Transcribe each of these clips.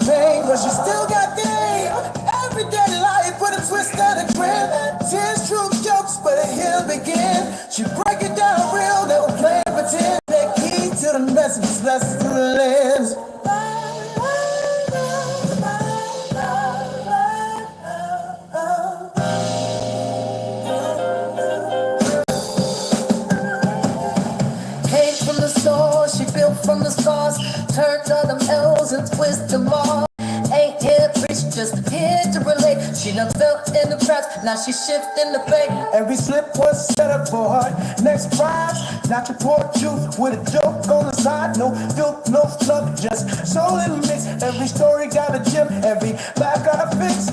the pain, but she still got game. Everyday life with a twist and a grin. Tears, truth, jokes, but here begin. She break it down real, never play pretend. Take heed to the message, lessons through the lens. She built from the stars, turned all them L's and twist them all. Ain't here to preach, just here to relate. She done fell in the traps, now she shifting the fate. Every slip was set up for her next prize. Not your poor truth with a joke on the side. No filth, no slug, just soul in the mix. Every story got a gem, every laugh got a fix.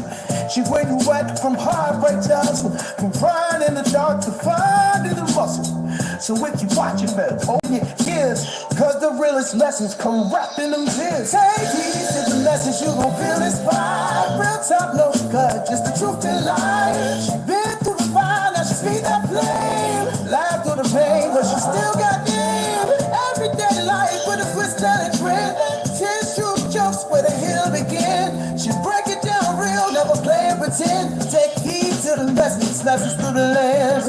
She where you at from heartbreak to hustle, from crying in the dark to finding the muscle. So if you watch it, better open your ears, cause the realest lessons come wrapped in them tears. Take heed to the lessons, you gon' feel inspired. Real talk, no cut, just the truth and life. She been through the fire, now she speed that flame. Laugh through the pain, but she still got game. Everyday life with a twist and a grin. Tears, truth, jokes, where the hill begin. She break it down real, never play and pretend. Take heed to the lessons, lessons through the lens.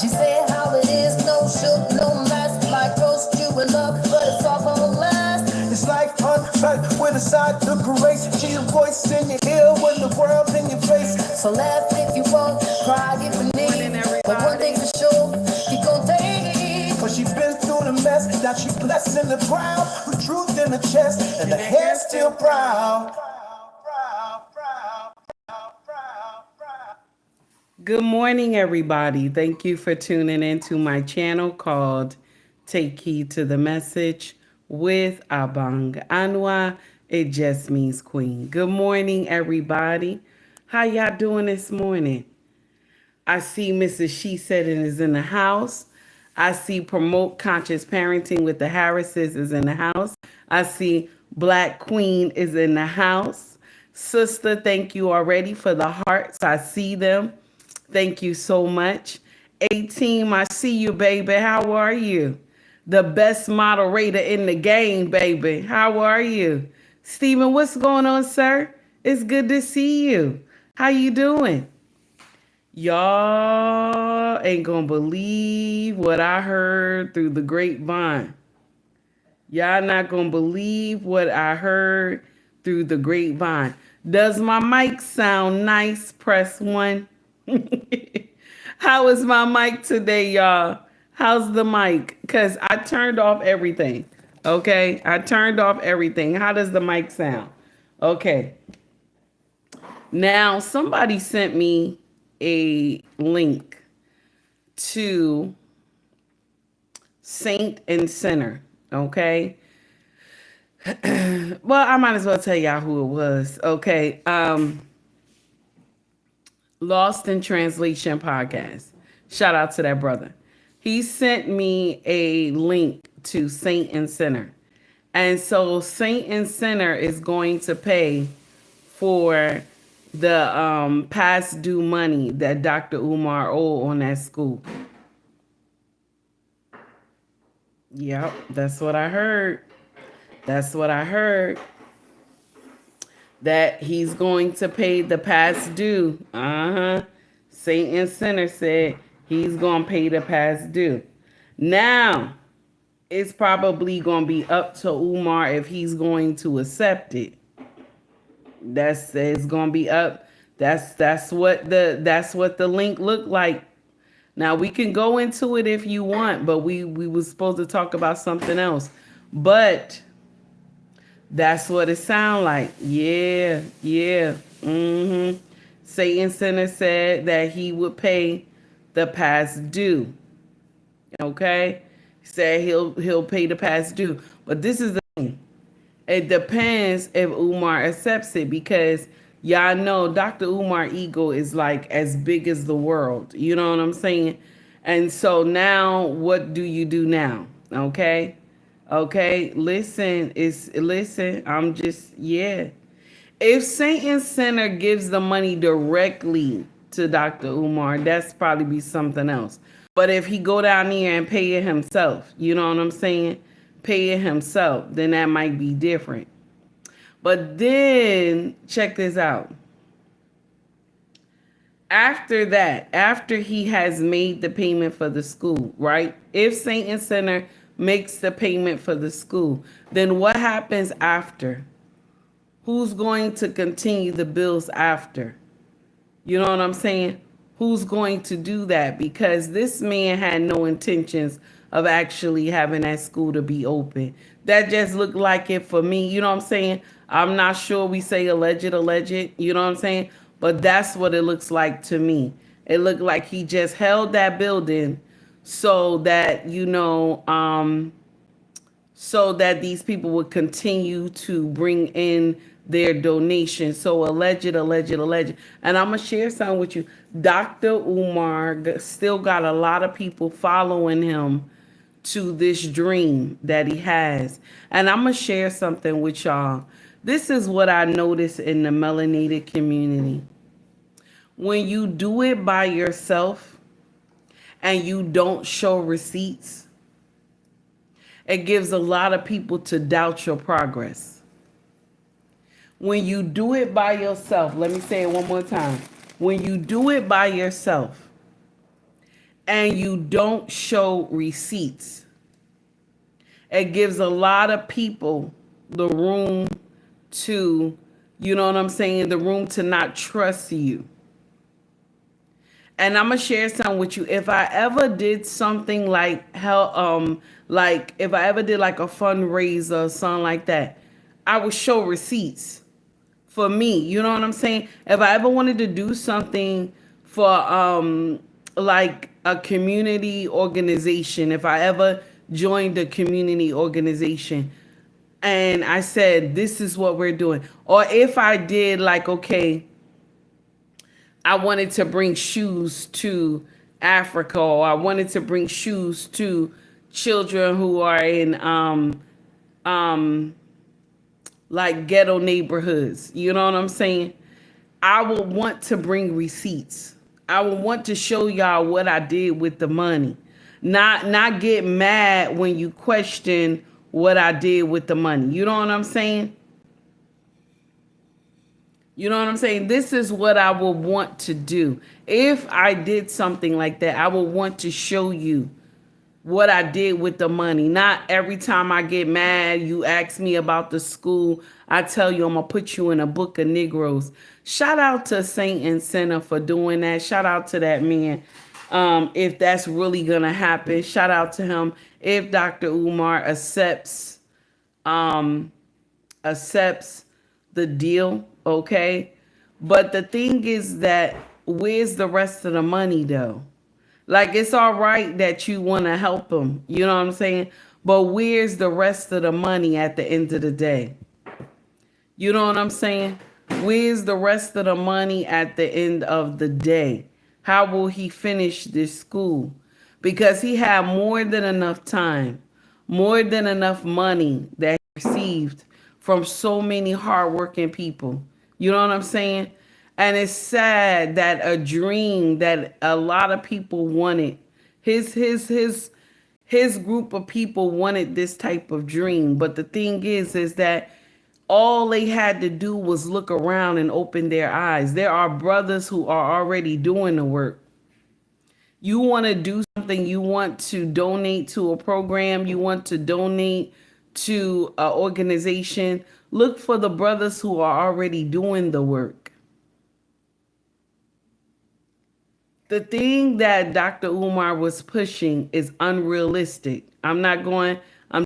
She said how it is, no shook, no mask. Like roast you in love, but it's all gonna last. It's like uncut with a side to grace. She's a voice in your ear when the world's in your face. So laugh if you want, cry if you need. But one thing for sure, you gon' take. Cause she been through the mess, now she blessed in the ground. With truth in the chest, and the hair still proud. Good morning, everybody. Thank you for tuning into my channel called Take Heed to the Message with Abang Anwa. It just means queen. Good morning, everybody. How y'all doing this morning? I see Mrs. She Said It is in the house. I see Promote Conscious Parenting with the Harrises is in the house. I see Black Queen is in the house. Sister, thank you already for the hearts. I see them. Thank you so much. 18, I see you, baby. How are you? The best moderator in the game, baby. How are you? Stephen, what's going on, sir? It's good to see you. How you doing? Y'all ain't gonna believe what I heard through the grapevine. Y'all not gonna believe what I heard through the grapevine. Does my mic sound nice? Press 1. How is my mic today, y'all? How's the mic? Because I turned off everything. Okay, I turned off everything. How does the mic sound? Okay. Now, somebody sent me a link to Saint and Sinner. Okay. Well, I might as well tell y'all who it was. Okay. Lost in Translation podcast. Shout out to that brother. He sent me a link to Saint and Sinner. And so Saint and Sinner is going to pay for the past due money that Dr. Umar owed on that school. Yep, that's what I heard. That's what I heard. That he's going to pay the past due. Saint and Sinner said he's going to pay the past due. Now, it's probably going to be up to Umar if he's going to accept it. It's going to be up. That's what the link looked like. Now, we can go into it if you want, but we was supposed to talk about something else. But that's what it sound like. Yeah. Satan Center said that he would pay the past due. Okay? He said he'll pay the past due. But this is the thing. It depends if Umar accepts it, because y'all know Dr. Umar ego is like as big as the world. You know what I'm saying? And so now what do you do now? Okay? Okay, listen, I'm just, yeah. If Saint Center gives the money directly to Dr. Umar, that's probably be something else. But if he go down there and pay it himself, you know what I'm saying? pay it himself, then that might be different. But then check this out. After that, after he has made the payment for the school, right? If Saint and Sinner makes the payment for the school, then what happens after? Who's going to continue the bills after? You know what I'm saying? Who's going to do that? Because this man had no intentions of actually having that school to be open. That just looked like it for me. You know what I'm saying? I'm not sure we say alleged, you know what I'm saying? But that's what it looks like to me. It looked like he just held that building so that, so that these people would continue to bring in their donations. So alleged. And I'm going to share something with you. Dr. Umar still got a lot of people following him to this dream that he has. And I'm going to share something with y'all. This is what I noticed in the melanated community. When you do it by yourself and you don't show receipts, it gives a lot of people to doubt your progress. When you do it by yourself, let me say it one more time. When you do it by yourself and you don't show receipts, it gives a lot of people the room to, you know what I'm saying, the room to not trust you. And I'm gonna share something with you. If I ever did something like like if I ever did like a fundraiser or something like that, I would show receipts for me. You know what I'm saying? If I ever wanted to do something for like a community organization, if I ever joined a community organization and I said, this is what we're doing. Or if I did like, okay, I wanted to bring shoes to Africa, or I wanted to bring shoes to children who are in like ghetto neighborhoods. You know what I'm saying? I would want to bring receipts. I would want to show y'all what I did with the money. Not get mad when you question what I did with the money. You know what I'm saying? You know what I'm saying? This is what I would want to do. If I did something like that, I would want to show you what I did with the money. Not every time I get mad, you ask me about the school, I tell you I'm going to put you in a book of Negroes. Shout out to Saint and Sinner for doing that. Shout out to that man. If that's really going to happen, shout out to him. If Dr. Umar accepts the deal, okay? But the thing is that where's the rest of the money though? Like, it's all right that you want to help them, you know what I'm saying? But where's the rest of the money at the end of the day? You know what I'm saying? Where's the rest of the money at the end of the day? How will he finish this school? Because he had more than enough time, more than enough money that he received from so many hardworking people. You know what I'm saying? And it's sad that a dream that a lot of people wanted, his group of people wanted this type of dream. But the thing is that all they had to do was look around and open their eyes. There are brothers who are already doing the work. You want to do something, you want to donate to a program, you want to donate to an organization, look for the brothers who are already doing the work. The thing that Dr. Umar was pushing is unrealistic. I'm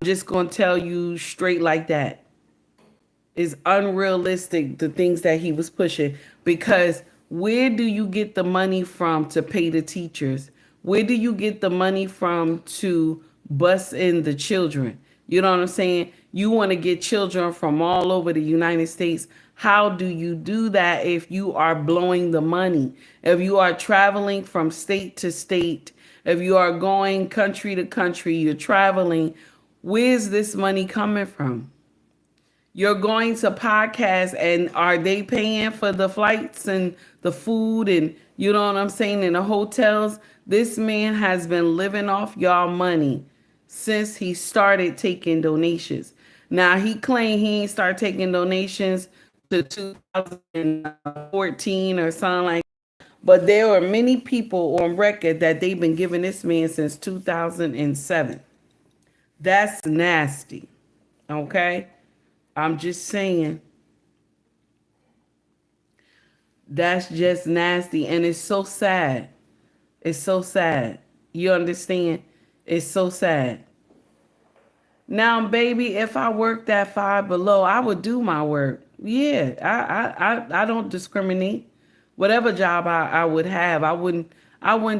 just going to tell you straight like that. It's unrealistic, the things that he was pushing, because where do you get the money from to pay the teachers? Where do you get the money from to bus in the children? You know what I'm saying? You want to get children from all over the United States. How do you do that if you are blowing the money? If you are traveling from state to state, if you are going country to country, you're traveling, where's this money coming from? You're going to podcasts, and are they paying for the flights and the food and, you know what I'm saying, in the hotels? This man has been living off y'all money since he started taking donations. Now he claimed he ain't started taking donations to 2014 or something like that. But there are many people on record that they've been giving this man since 2007. That's nasty. Okay? I'm just saying. That's just nasty. And it's so sad. It's so sad. You understand? It's so sad. Now, baby, if I worked at Five Below, I would do my work. Yeah, I don't discriminate. Whatever job I would have, I wouldn't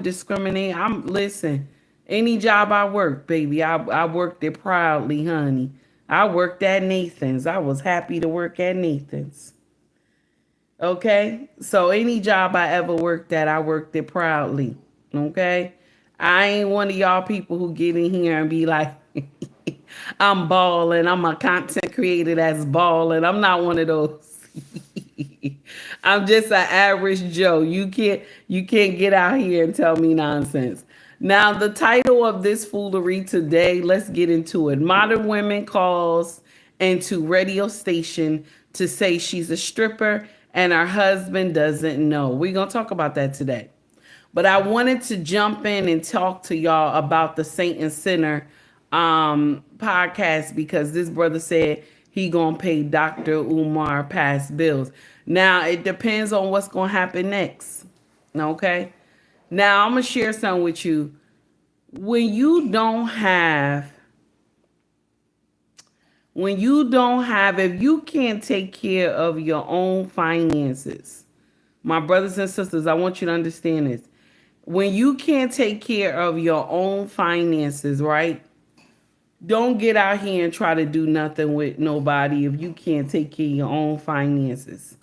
discriminate. Listen, any job I work, baby, I worked it proudly, honey. I worked at Nathan's. I was happy to work at Nathan's. Okay? So any job I ever worked at, I worked it proudly. Okay? I ain't one of y'all people who get in here and be like, I'm balling. I'm a content creator that's balling. I'm not one of those. I'm just an average Joe. You can't get out here and tell me nonsense. Now, the title of this foolery today, let's get into it. Modern women calls into radio station to say she's a stripper and her husband doesn't know. We're going to talk about that today. But I wanted to jump in and talk to y'all about the Saint and Sinner podcast, because this brother said he gonna pay Dr. Umar past bills. Now it depends on what's gonna happen next. Okay. Now I'm gonna share something with you. When you don't have, if you can't take care of your own finances, my brothers and sisters, I want you to understand this. When you can't take care of your own finances, right? Don't get out here and try to do nothing with nobody if you can't take care of your own finances.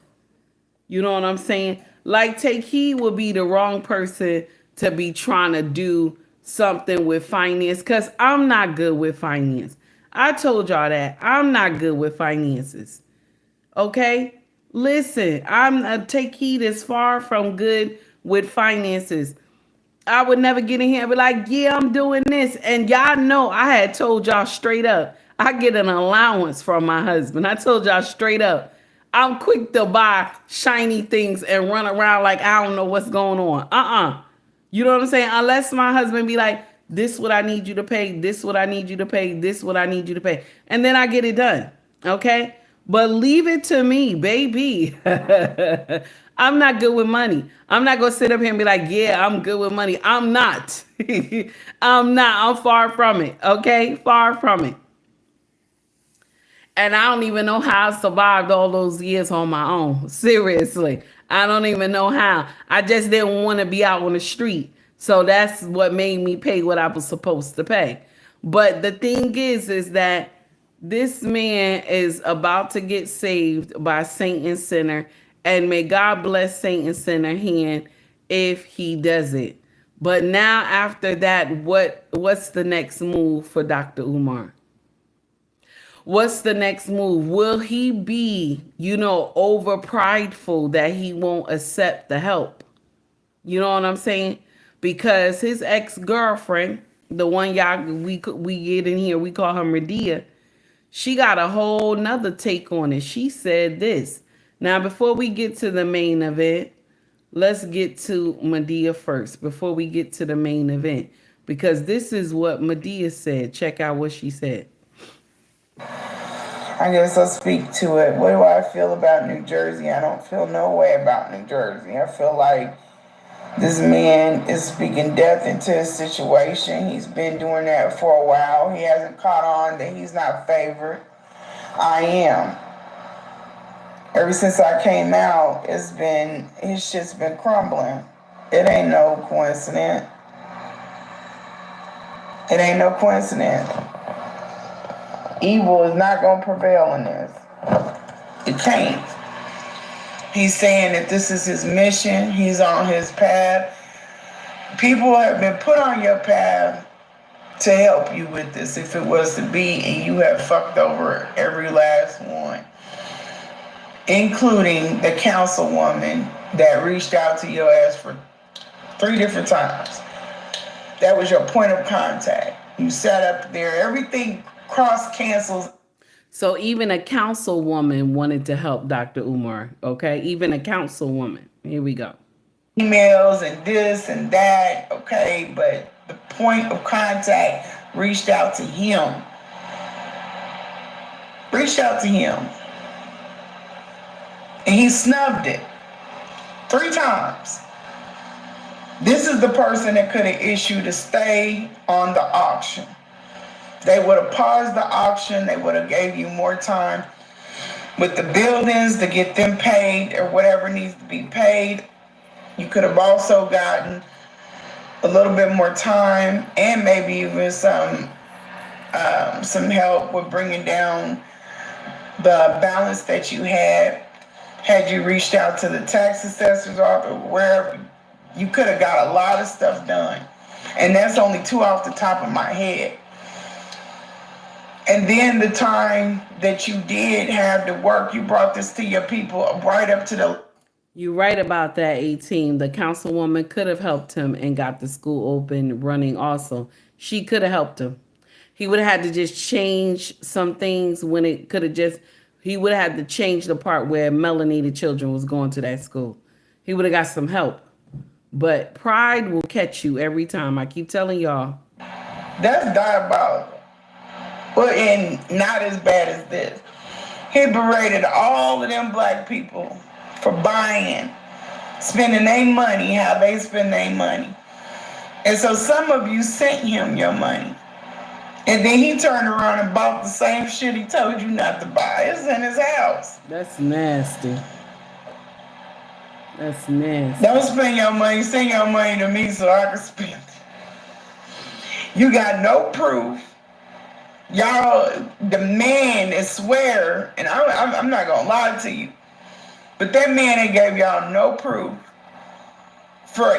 You know what I'm saying? Like, Take Heed would be the wrong person to be trying to do something with finance, because I'm not good with finance. I told y'all that. I'm not good with finances. Okay? Listen, Take Heed is far from good with finances. I would never get in here and be like, yeah, I'm doing this. And y'all know I had told y'all straight up, I get an allowance from my husband. I told y'all straight up, I'm quick to buy shiny things and run around like I don't know what's going on. You know what I'm saying? Unless my husband be like, this what I need you to pay, this what I need you to pay, this what I need you to pay. And then I get it done. Okay? But leave it to me, baby. I'm not good with money. I'm not going to sit up here and be like, yeah, I'm good with money. I'm not. I'm not. I'm far from it. Okay? Far from it. And I don't even know how I survived all those years on my own. Seriously. I don't even know how. I just didn't want to be out on the street. So that's what made me pay what I was supposed to pay. But the thing is that this man is about to get saved by Saint and Sinner. And may God bless Saint and Sinner hand if he does it. But now after that, what's the next move for Dr. Umar? What's the next move? Will he be, over prideful that he won't accept the help? You know what I'm saying? Because his ex-girlfriend, the one y'all we get in here, we call her Medea, she got a whole nother take on it. She said this. Now, before we get to the main event, let's get to Medea first, before we get to the main event. Because this is what Medea said. Check out what she said. I guess I'll speak to it. What do I feel about New Jersey? I don't feel no way about New Jersey. I feel like this man is speaking death into his situation. He's been doing that for a while. He hasn't caught on that he's not favored. I am. Ever since I came out, his shit's been crumbling. It ain't no coincidence. It ain't no coincidence. Evil is not going to prevail in this. It can't. He's saying that this is his mission. He's on his path. People have been put on your path to help you with this if it was to be, and you have fucked over every last one, including the councilwoman that reached out to your ass for 3 different times. That was your point of contact. You sat up there. Everything cross cancels. So even a councilwoman wanted to help Dr. Umar. Okay, even a councilwoman. Here we go. Emails and this and that. Okay, but the point of contact reached out to him. Reached out to him. And he snubbed it 3 times. This is the person that could have issued a stay on the auction. They would have paused the auction. They would have gave you more time with the buildings to get them paid or whatever needs to be paid. You could have also gotten a little bit more time and maybe even some help with bringing down the balance that you had you reached out to the tax assessor's office, wherever. You could have got a lot of stuff done. And that's only 2 off the top of my head. And then the time that you did have to work, you brought this to your people right up to the... You're right about that, 18. The councilwoman could have helped him and got the school open running also. She could have helped him. He would have had to just change some things when it could have just... He would have had to change the part where melanated children was going to that school. He would have got some help. But pride will catch you every time. I keep telling y'all. That's diabolical. Well, and not as bad as this. He berated all of them black people for buying, spending their money, how they spend their money. And so some of you sent him your money. And then he turned around and bought the same shit he told you not to buy. It's in his house. That's nasty. That's nasty. Don't spend your money. Send your money to me so I can spend it. You got no proof. Y'all, the man is swear, and I'm not going to lie to you, but that man ain't gave y'all no proof for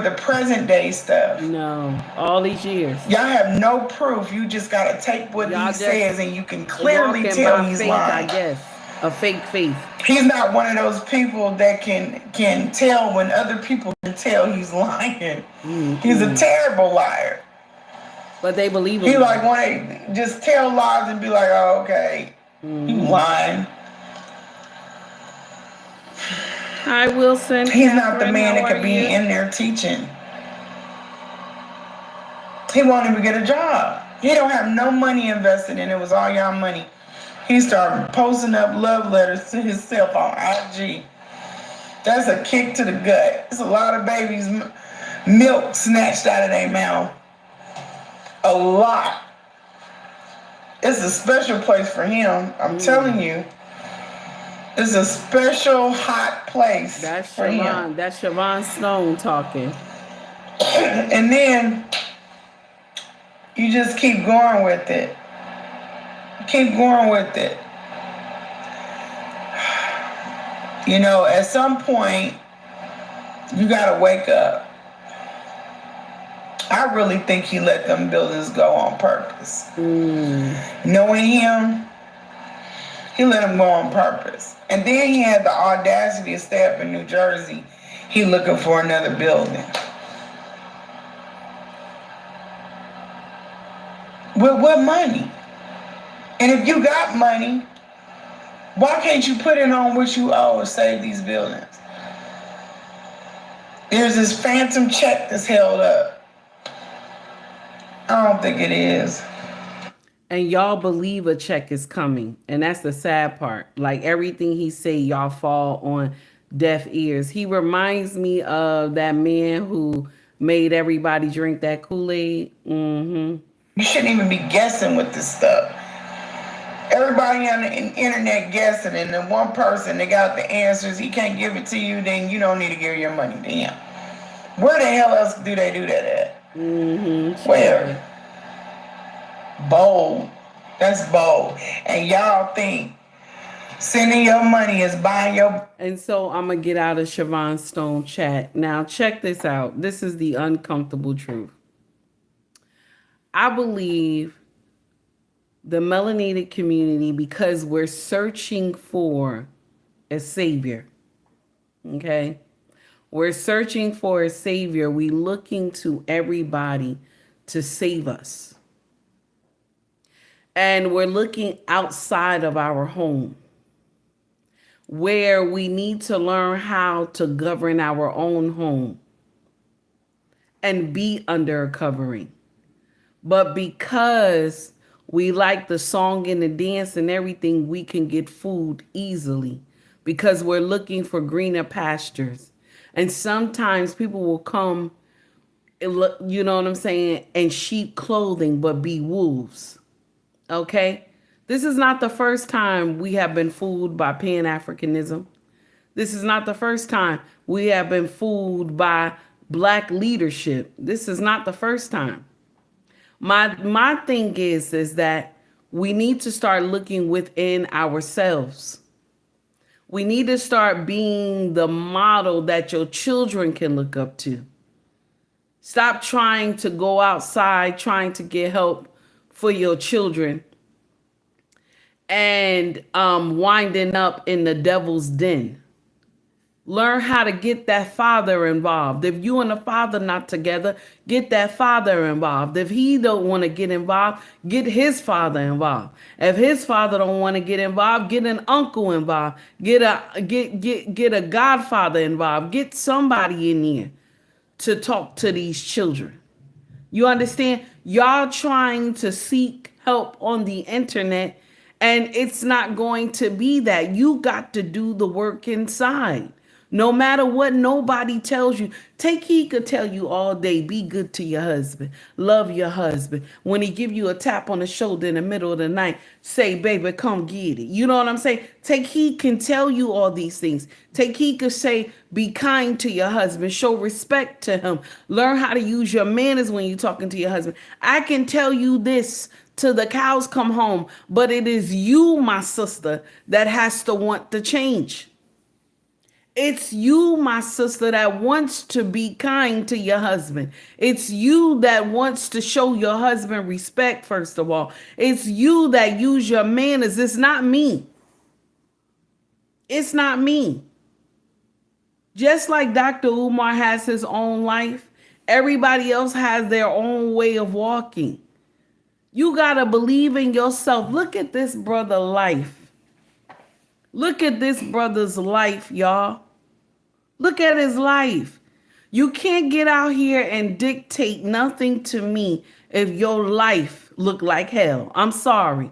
the present day stuff. No, all these years. Y'all have no proof. You just got to take what he says, and you can clearly tell he's faith, lying. I guess. A fake faith. He's not one of those people that can tell when other people can tell he's lying. Mm-hmm. He's a terrible liar. But they believe him. He like want to just tell lies and be like, oh, okay, you lying. Hi, Wilson. He's not the man that could be in there teaching. He won't even get a job. He don't have no money invested in it. It was all y'all money. He started posting up love letters to himself on IG. That's a kick to the gut. It's a lot of babies' milk snatched out of their mouth. A lot. It's a special place for him. I'm telling you. It's a special hot place for him. That's Siobhan Stone talking. And then you just keep going with it. Keep going with it. You know, at some point, you gotta wake up. I really think he let them buildings go on purpose. Knowing him, he let them go on purpose. And then he had the audacity to stay up in New Jersey. He looking for another building. With what money? And if you got money, why can't you put it on what you owe and save these buildings? There's this phantom check that's held up. I don't think it is. And y'all believe a check is coming. And that's the sad part. Like everything he say, y'all fall on deaf ears. He reminds me of that man who made everybody drink that Kool-Aid. Mm-hmm. You shouldn't even be guessing with this stuff. Everybody on the internet guessing, and then one person, they got the answers, he can't give it to you, then you don't need to give your money to him. Where the hell else do they do that at? Mm-hmm. Where? Bold. That's bold. And y'all think sending your money is buying your... And so I'm going to get out of Siobhan Stone chat. Now, check this out. This is the uncomfortable truth. I believe the melanated community, because we're searching for a savior, okay? We're searching for a savior. We looking to everybody to save us, And we're looking outside of our home, where we need to learn how to govern our own home and be under a covering. But because we like the song and the dance and everything, we can get food easily because we're looking for greener pastures. And sometimes people will come, you know what I'm saying, in sheep clothing, but be wolves. Okay? This is not the first time we have been fooled by Pan-Africanism. This is not the first time we have been fooled by black leadership. This is not the first time. My thing is that we need to start looking within ourselves. We need to start being the model that your children can look up to. Stop trying to go outside, trying to get help for your children and winding up in the devil's den. Learn how to get that father involved. If you and the father not together, get that father involved. If he don't want to get involved, get his father involved. If his father don't want to get involved, get an uncle involved. Get a godfather involved. Get somebody in here to talk to these children. You understand? Y'all trying to seek help on the internet, and it's not going to be that. You got to do the work inside. No matter what nobody tells you. Take heed could tell you all day, be good to your husband. Love your husband. When he give you a tap on the shoulder in the middle of the night, say, baby, come get it. You know what I'm saying? Take heed can tell you all these things. Take heed could say, be kind to your husband. Show respect to him. Learn how to use your manners when you're talking to your husband. I can tell you this till the cows come home, but it is you, my sister, that has to want to change. It's you, my sister, that wants to be kind to your husband. It's you that wants to show your husband respect, first of all. It's you that use your manners. It's not me. It's not me. Just like Dr. Umar has his own life, everybody else has their own way of walking. You got to believe in yourself. Look at this brother's life. Look at this brother's life, y'all. Look at his life. You can't get out here and dictate nothing to me if your life look like hell. I'm sorry.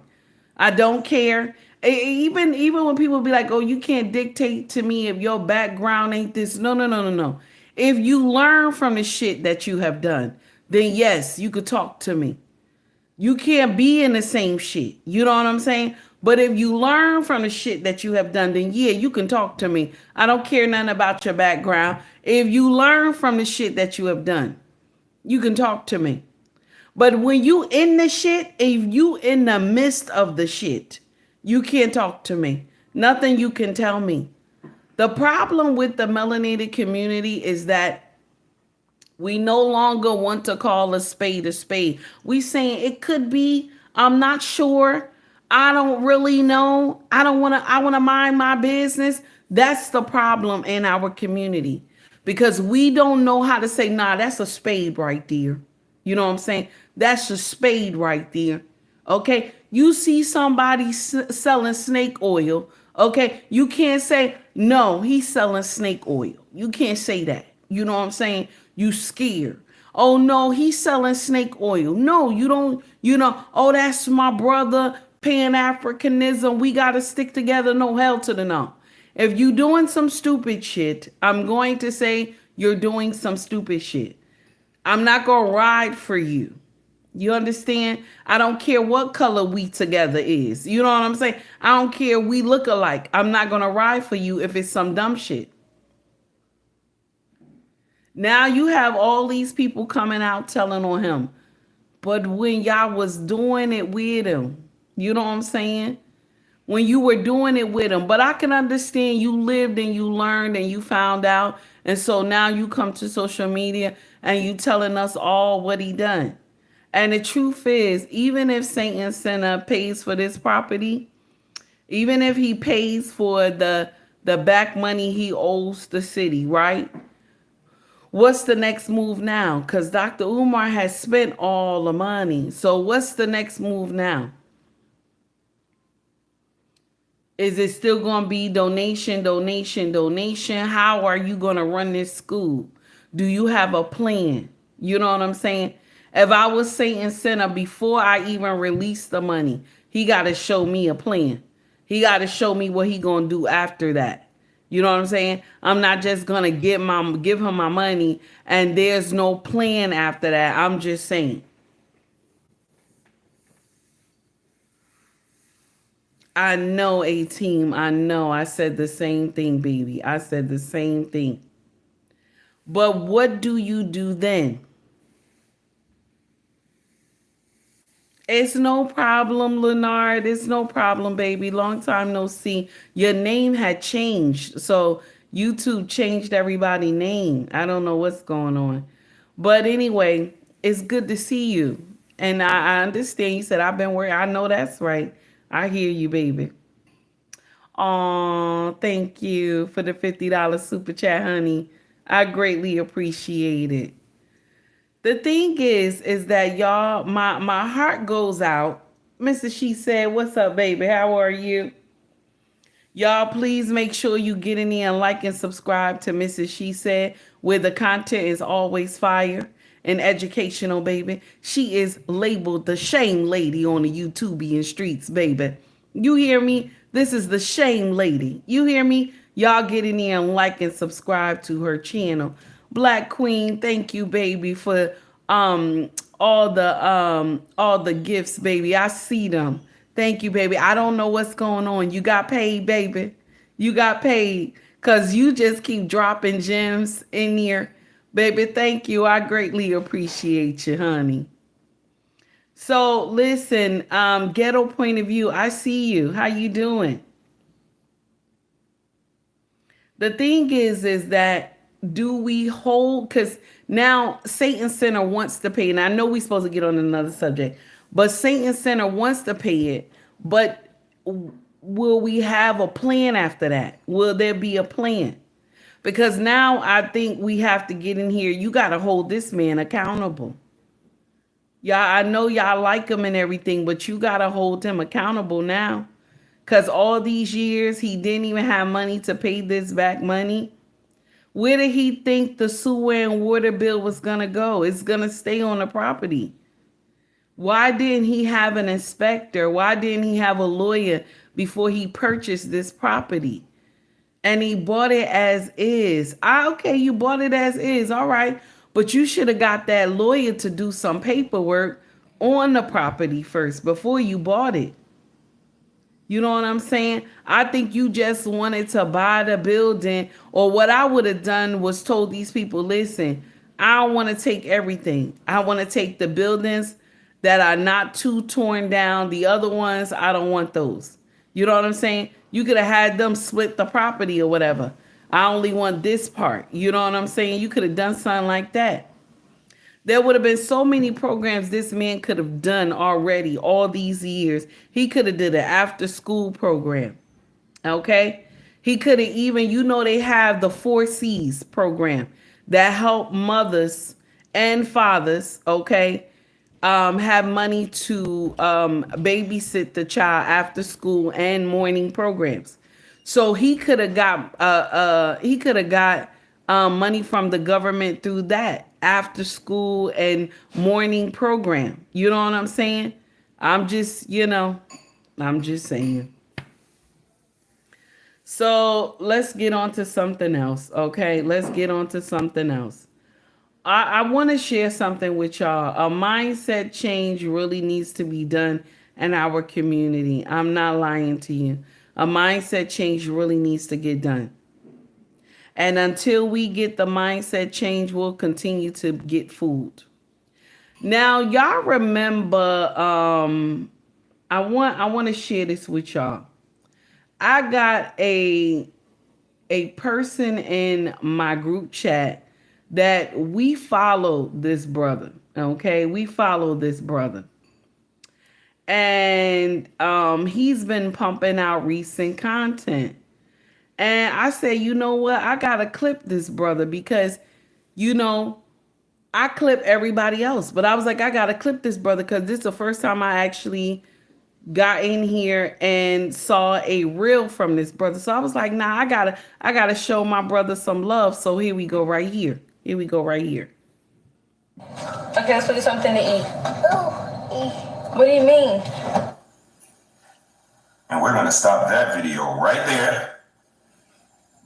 I don't care. Even when people be like, oh, you can't dictate to me if your background ain't this. No. If you learn from the shit that you have done, then yes, you could talk to me. You can't be in the same shit. You know what I'm saying? But if you learn from the shit that you have done, then yeah, you can talk to me. I don't care nothing about your background. If you learn from the shit that you have done, you can talk to me. But when you in the shit, if you in the midst of the shit, you can't talk to me. Nothing you can tell me. The problem with the melanated community is that we no longer want to call a spade a spade. We saying it could be, I'm not sure. I don't really know. I want to mind my business. That's the problem in our community because we don't know how to say, nah, that's a spade right there. You know what I'm saying? That's a spade right there. Okay. You see somebody selling snake oil. Okay. You can't say, no, he's selling snake oil. You can't say that. You know what I'm saying? You scared. Oh, no, he's selling snake oil. No, you don't, oh, that's my brother. Pan-Africanism, we got to stick together. No, hell to the no. If you doing some stupid shit, I'm going to say you're doing some stupid shit. I'm not going to ride for you. You understand? I don't care what color we together is. You know what I'm saying? I don't care we look alike. I'm not going to ride for you if it's some dumb shit. Now you have all these people coming out telling on him. But when y'all was doing it with him, you know what I'm saying? When you were doing it with him. But I can understand you lived and you learned and you found out. And so now you come to social media and you telling us all what he done. And the truth is, even if Satan Center pays for this property, even if he pays for the back money he owes the city, right? What's the next move now? Because Dr. Umar has spent all the money. So what's the next move now? Is it still going to be donation, donation, donation? How are you going to run this school? Do you have a plan? You know what I'm saying? If I was Satan Center before I even release the money, he got to show me a plan. He got to show me what he going to do after that. You know what I'm saying? I'm not just going to give him my money and there's no plan after that. I'm just saying. I know, A team. I know. I said the same thing, baby. I said the same thing. But what do you do then? It's no problem, Leonard. It's no problem, baby. Long time no see. Your name had changed. So YouTube changed everybody's name. I don't know what's going on. But anyway, it's good to see you. And I understand you said I've been working. I know that's right. I hear you, baby. Oh, thank you for the $50 super chat, honey. I greatly appreciate it. The thing is that y'all, my heart goes out. Mrs. She said, "What's up, baby? How are you?" Y'all, please make sure you get in there and like and subscribe to Mrs. She Said, where the content is always fire and educational, baby. She is labeled the shame lady on the YouTubian streets, baby. You hear me? This is the shame lady. You hear me? Y'all get in there and like and subscribe to her channel. Black Queen, thank you, baby, for all the gifts, baby. I see them. Thank you, baby. I don't know what's going on. You got paid, baby. You got paid because you just keep dropping gems in here. Baby, thank you. I greatly appreciate you, honey. So listen, ghetto point of view, I see you. How you doing? The thing is that do we hold, because now Satan Center wants to pay, and I know we're supposed to get on another subject, but Satan Center wants to pay it, but will we have a plan after that? Will there be a plan? Because now I think we have to get in here. You got to hold this man accountable. Y'all, I know y'all like him and everything, but you got to hold him accountable now. Because all these years, he didn't even have money to pay this back money. Where did he think the sewer and water bill was going to go? It's going to stay on the property. Why didn't he have an inspector? Why didn't he have a lawyer before he purchased this property? And he bought it as is. Okay, you bought it as is. All right. But you should have got that lawyer to do some paperwork on the property first before you bought it. You know what I'm saying? I think you just wanted to buy the building, or what I would have done was told these people, listen, I don't want to take everything. I want to take the buildings that are not too torn down. The other ones, I don't want those. You know what I'm saying? You could have had them split the property or whatever. I only want this part. You know what I'm saying? You could have done something like that. There would have been so many programs this man could have done already all these years. He could have did an after school program. Okay? He could have even, they have the 4Cs program that help mothers and fathers, okay, have money to babysit the child after school and morning programs. So he could have got money from the government through that after school and morning program. You know what I'm saying? I'm just saying. So let's get on to something else. Okay, let's get on to something else. I want to share something with y'all. A mindset change really needs to be done in our community. I'm not lying to you. A mindset change really needs to get done. And until we get the mindset change, we'll continue to get fooled. Now, y'all remember, I want to share this with y'all. I got a person in my group chat that we follow this brother. Okay, we follow this brother. And he's been pumping out recent content. And I said, you know what? I got to clip this brother because, I clip everybody else. But I was like, I got to clip this brother because this is the first time I actually got in here and saw a reel from this brother. So I was like, nah, I gotta show my brother some love. So here we go right here. Here we go right here. Okay, let's get something to eat. Oh, what do you mean? And we're going to stop that video right there.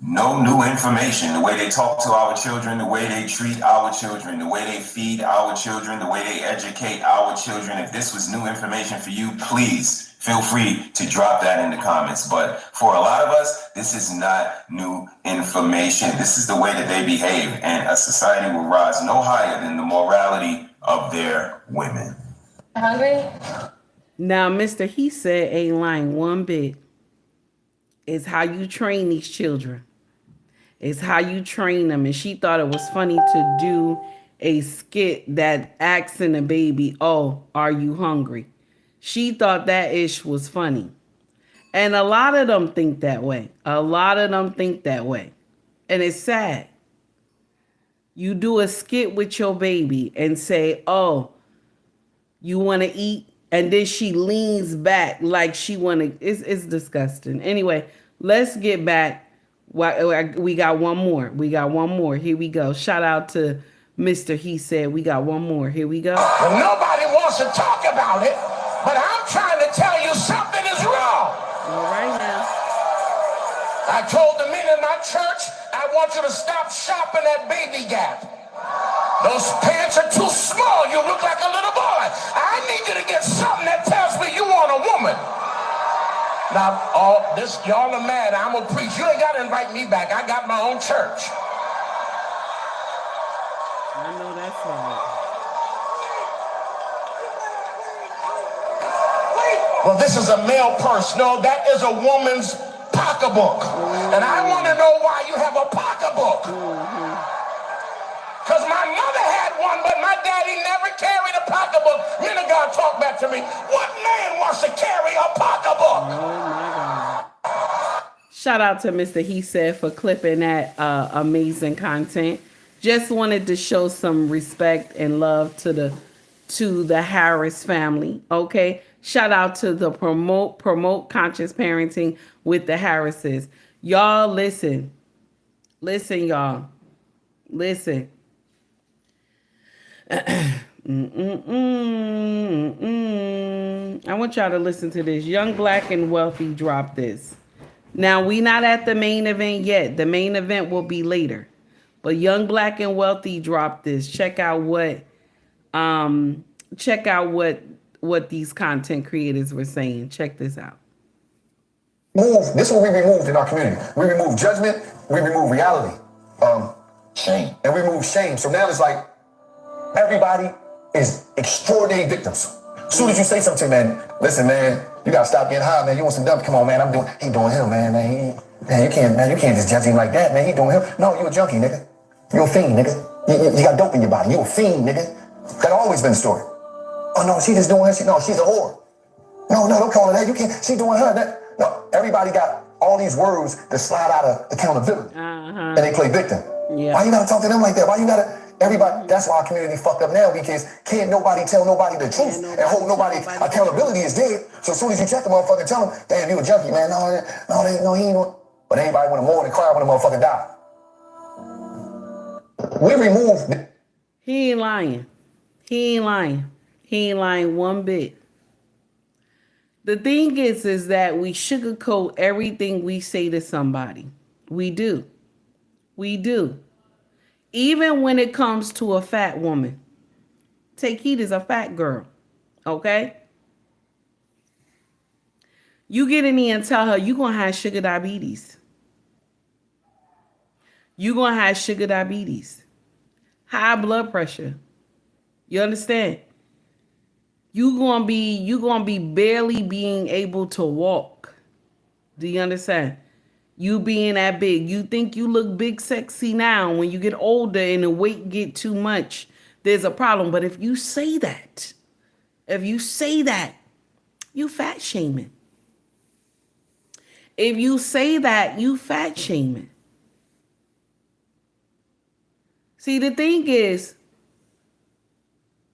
No new information. The way they talk to our children, the way they treat our children, the way they feed our children, the way they educate our children. If this was new information for you, please feel free to drop that in the comments. But for a lot of us, this is not new information. This is the way that they behave. And a society will rise no higher than the morality of their women. Hungry? Now, Mr. He said ain't lying one bit. It's how you train these children. It's how you train them. And she thought it was funny to do a skit that asking the baby, oh, are you hungry? She thought that ish was funny. And a lot of them think that way. A lot of them think that way. And it's sad. You do a skit with your baby and say, oh, you want to eat? And then she leans back like she want to. It's disgusting. Anyway, let's get back. We got one more. We got one more. Here we go. Shout out to Mr. He said. We got one more. Here we go. Well, nobody wants to talk about it, but I'm trying to tell you something is wrong. All right now. I told the men in my church, I want you to stop shopping at Baby Gap. Those pants are too small. You look like a little boy. I need you to get something that tells me you want a woman. Now, all this, y'all are mad. I'm gonna preach. You ain't gotta invite me back. I got my own church. I know that's right. Well, this is a male purse. No, that is a woman's pocketbook. And I want to know why you have a pocketbook. Because my mother had one, but my daddy never carried a pocketbook. Men of God, talk back to me. What man wants to carry a pocketbook? Oh my God. Shout out to Mr. He said for clipping that amazing content. Just wanted to show some respect and love to the Harris family. Okay. Shout out to the promote conscious parenting with the Harrises. Y'all listen. Listen, y'all. Listen. I want y'all to listen to this. Young, Black, and Wealthy dropped this. Now, we not at the main event yet. The main event will be later. But Young, Black, and Wealthy dropped this. Check out what these content creators were saying. Check this out. This is what we removed in our community. We remove judgment, we remove reality. Shame. And we remove shame. So now it's like everybody is extraordinary victims. As soon as you say something to me, man, listen, man, you gotta stop getting high, man. You want some dump? Come on, man. He doing him, man. You can't just judge him like that, man. He doing him. No, you a junkie, nigga. You a fiend, nigga. You got dope in your body. You a fiend, nigga. That always been the story. Oh no, she just doing her. No, she's a whore. No, don't call her that. You can't. She doing her that. No, everybody got all these words that slide out of accountability, and they play victim. Yeah. Why you gotta talk to them like that? Why you gotta? Everybody, that's why our community fucked up now, because can't nobody tell nobody the truth and hold nobody accountability is dead. So as soon as you check the motherfucker, tell him, damn, you a junkie, man. No, he ain't. But anybody want to mourn and cry when a motherfucker die. We removed. He ain't lying. He ain't lying one bit. The thing is that we sugarcoat everything we say to somebody. We do. Even when it comes to a fat woman. Take heed is a fat girl. Okay? You get in there and tell her you're going to have sugar diabetes. You're going to have sugar diabetes. High blood pressure. You understand? You're going to be barely being able to walk. Do you understand? You being that big. You think you look big, sexy now. When you get older and the weight get too much, there's a problem. But if you say that, you fat shaming. If you say that, you fat shaming. See, the thing is,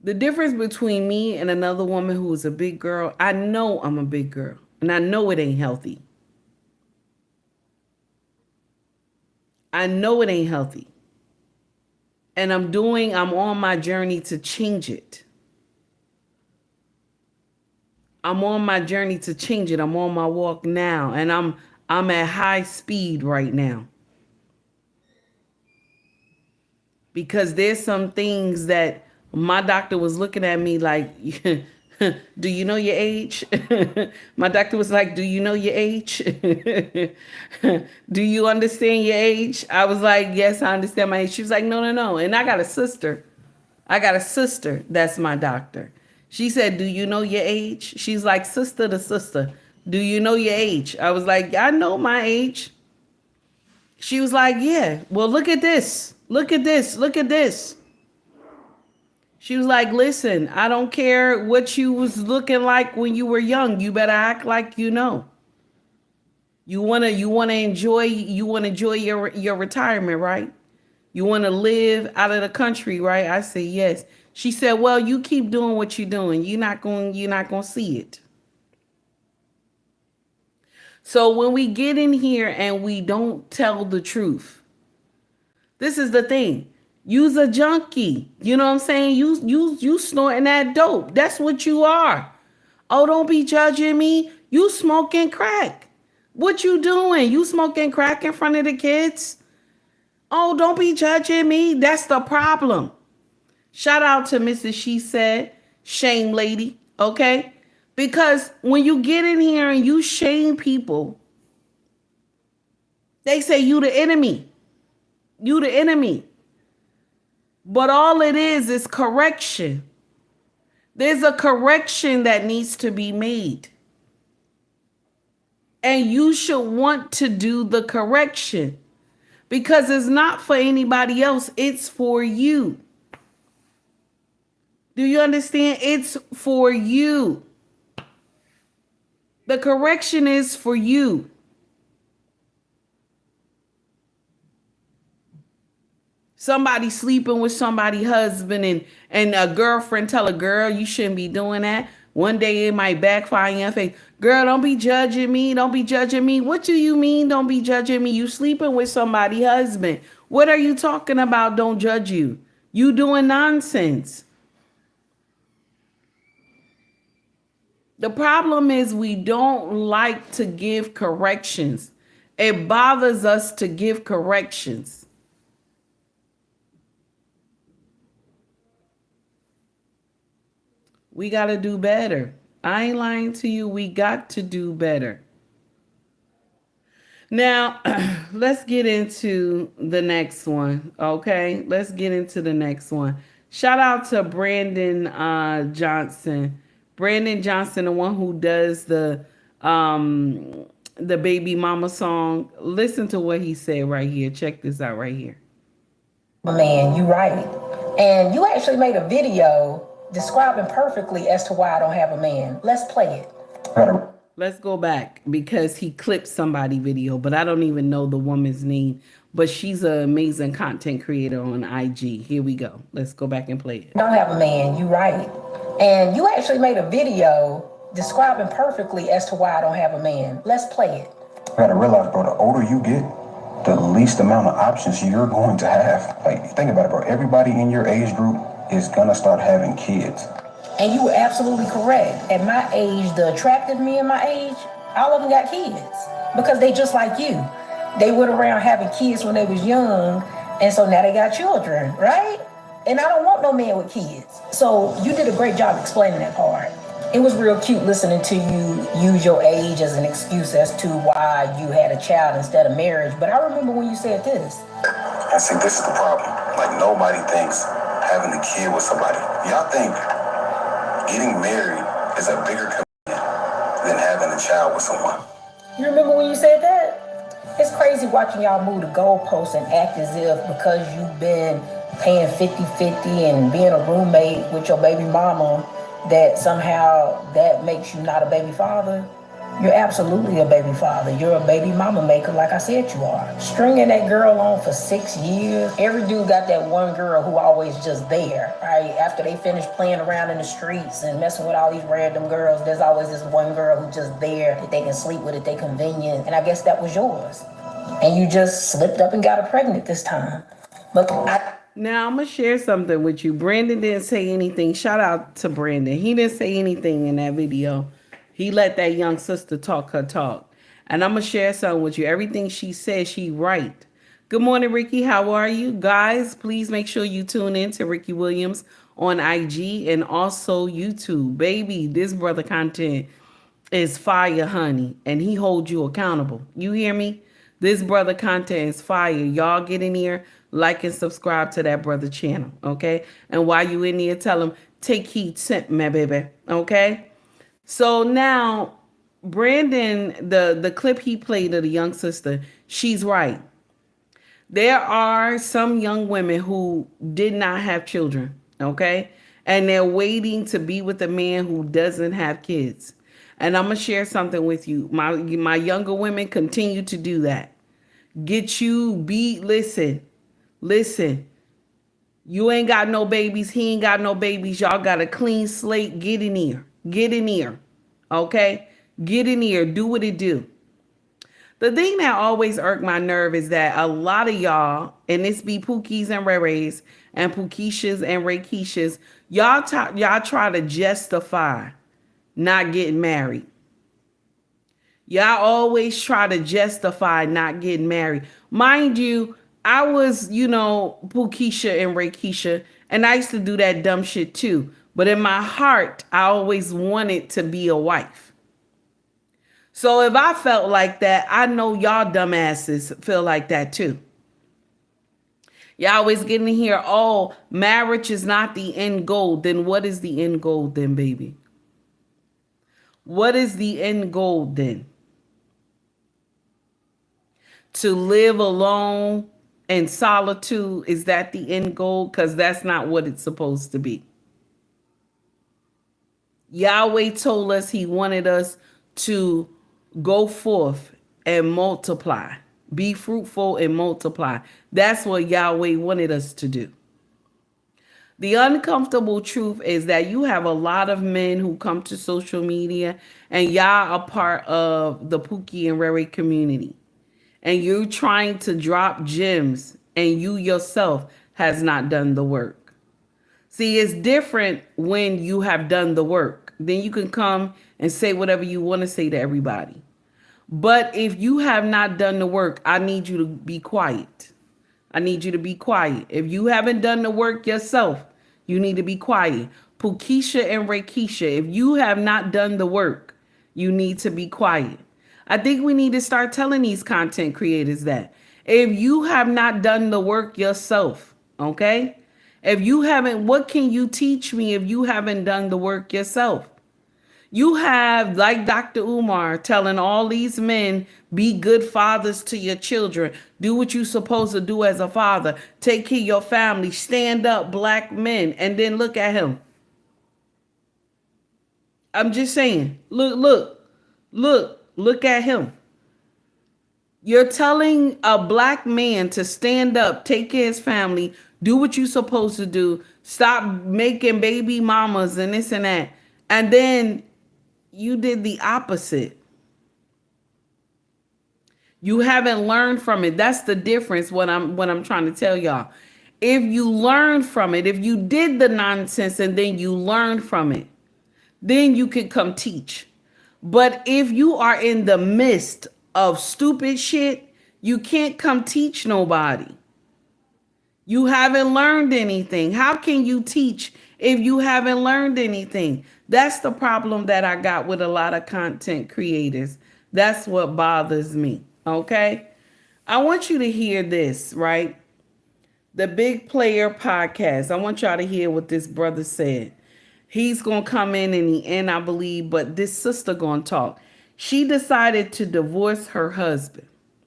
The difference between me and another woman who is a big girl, I know I'm a big girl, and I know it ain't healthy. I know it ain't healthy. And I'm on my journey to change it. I'm on my journey to change it. I'm on my walk now, and I'm at high speed right now. Because there's some things that my doctor was looking at me like, do you know your age? My doctor was like, do you know your age? Do you understand your age? I was like, yes, I understand my age. She was like, no. And I got a sister. That's my doctor. She said, do you know your age? She's like, sister to sister. Do you know your age? I was like, I know my age. She was like, yeah, well, look at this. Look at this. Look at this. She was like, listen, I don't care what you was looking like when you were young. You better act like you know. You wanna enjoy your retirement, right? You wanna live out of the country, right? I said, yes. She said, well, you keep doing what you're doing. You're not gonna see it. So when we get in here and we don't tell the truth, this is the thing. You's a junkie. You know what I'm saying? You snorting that dope. That's what you are. Oh, don't be judging me. You smoking crack. What you doing? You smoking crack in front of the kids? Oh, don't be judging me. That's the problem. Shout out to Mrs. She Said, Shame Lady, okay? Because when you get in here and you shame people, they say you the enemy. You the enemy. But all it is correction. There's a correction that needs to be made. And you should want to do the correction because it's not for anybody else. It's for you. Do you understand? It's for you. The correction is for you. Somebody sleeping with somebody's husband and a girlfriend tell a girl you shouldn't be doing that. One day it might backfire in your face. Girl, don't be judging me. Don't be judging me. What do you mean don't be judging me? You sleeping with somebody's husband. What are you talking about? Don't judge you. You doing nonsense. The problem is we don't like to give corrections. It bothers us to give corrections. We got to do better. I ain't lying to you. We got to do better. Now, let's get into the next one. Okay, let's get into the next one. Shout out to Brandon Johnson. Brandon Johnson, the one who does the baby mama song. Listen to what he said right here. Check this out right here. Man, you right. And you actually made a video describing perfectly as to why I don't have a man. Let's play it. Let's go back because he clipped somebody video, but I don't even know the woman's name. But she's an amazing content creator on IG. Here we go. Let's go back and play it. I don't have a man. You right. And you actually made a video describing perfectly as to why I don't have a man. Let's play it. You gotta realize, bro, the older you get, the least amount of options you're going to have. Like, think about it, bro. Everybody in your age group is gonna start having kids. And you were absolutely correct. At my age, the attractive men my age, all of them got kids because they just like you. They went around having kids when they was young, and so now they got children, right? And I don't want no man with kids. So you did a great job explaining that part. It was real cute listening to you use your age as an excuse as to why you had a child instead of marriage. But I remember when you said this. And see, this is the problem. Like, nobody thinks having a kid with somebody. Y'all think getting married is a bigger commitment than having a child with someone. You remember when you said that? It's crazy watching y'all move the goalposts and act as if because you've been paying 50-50 and being a roommate with your baby mama, that somehow that makes you not a baby father. You're absolutely a baby father. You're a baby mama maker, like I said you are. Stringing that girl on for 6 years. Every dude got that one girl who always just there, right? After they finish playing around in the streets and messing with all these random girls, there's always this one girl who's just there that they can sleep with at their convenience. And I guess that was yours. And you just slipped up and got her pregnant this time. But Now I'm gonna share something with you. Brandon didn't say anything. Shout out to Brandon. He didn't say anything in that video. He let that young sister talk her talk. And I'm gonna share something with you. Everything she said, she right. Good morning, Ricky. How are you? Guys, please make sure you tune in to Ricky Williams on IG and also YouTube. Baby, this brother content is fire, honey. And he holds you accountable. You hear me? This brother content is fire. Y'all get in here, like and subscribe to that brother channel, okay? And while you in here, tell him, take heed, sent me, baby, okay? So now, Brandon, the clip he played of the young sister, she's right. There are some young women who did not have children, okay? And they're waiting to be with a man who doesn't have kids. And I'm going to share something with you. My younger women continue to do that. Listen. You ain't got no babies. He ain't got no babies. Y'all got a clean slate. Get in here. Okay? Get in here. Do what it do. The thing that always irked my nerve is that a lot of y'all, and this be Pookies and Rays and Pookishas and Raykishas, y'all try to justify not getting married. Y'all always try to justify not getting married. Mind you, I was, Pookisha and Raykisha, and I used to do that dumb shit too. But in my heart, I always wanted to be a wife. So if I felt like that, I know y'all dumbasses feel like that too. Y'all always getting in here, oh, marriage is not the end goal. Then what is the end goal then, baby? What is the end goal then? To live alone in solitude, is that the end goal? Because that's not what it's supposed to be. Yahweh told us he wanted us to go forth and multiply. Be fruitful and multiply. That's what Yahweh wanted us to do. The uncomfortable truth is that you have a lot of men who come to social media and y'all are part of the Pookie and Rere community. And you're trying to drop gems and you yourself has not done the work. See, it's different when you have done the work. Then you can come and say whatever you want to say to everybody. But if you have not done the work, I need you to be quiet. I need you to be quiet. If you haven't done the work yourself, you need to be quiet. Pookisha and Raykisha, if you have not done the work, you need to be quiet. I think we need to start telling these content creators that. If you have not done the work yourself, okay? If you haven't, what can you teach me if you haven't done the work yourself? You have, like Dr. Umar, telling all these men, be good fathers to your children. Do what you're supposed to do as a father. Take care of your family. Stand up, black men. And then look at him. I'm just saying, look at him. You're telling a black man to stand up, take care of his family, do what you're supposed to do, stop making baby mamas and this and that. And then you did the opposite. You haven't learned from it. That's the difference, what I'm trying to tell y'all. If you learn from it, if you did the nonsense and then you learn from it, then you can come teach. But if you are in the midst of stupid shit, you can't come teach nobody. You haven't learned anything. How can you teach if you haven't learned anything? That's the problem that I got with a lot of content creators. That's what bothers me, okay? I want you to hear this, right? The Big Player podcast. I want y'all to hear what this brother said. He's going to come in the end, I believe, but this sister going to talk. She decided to divorce her husband,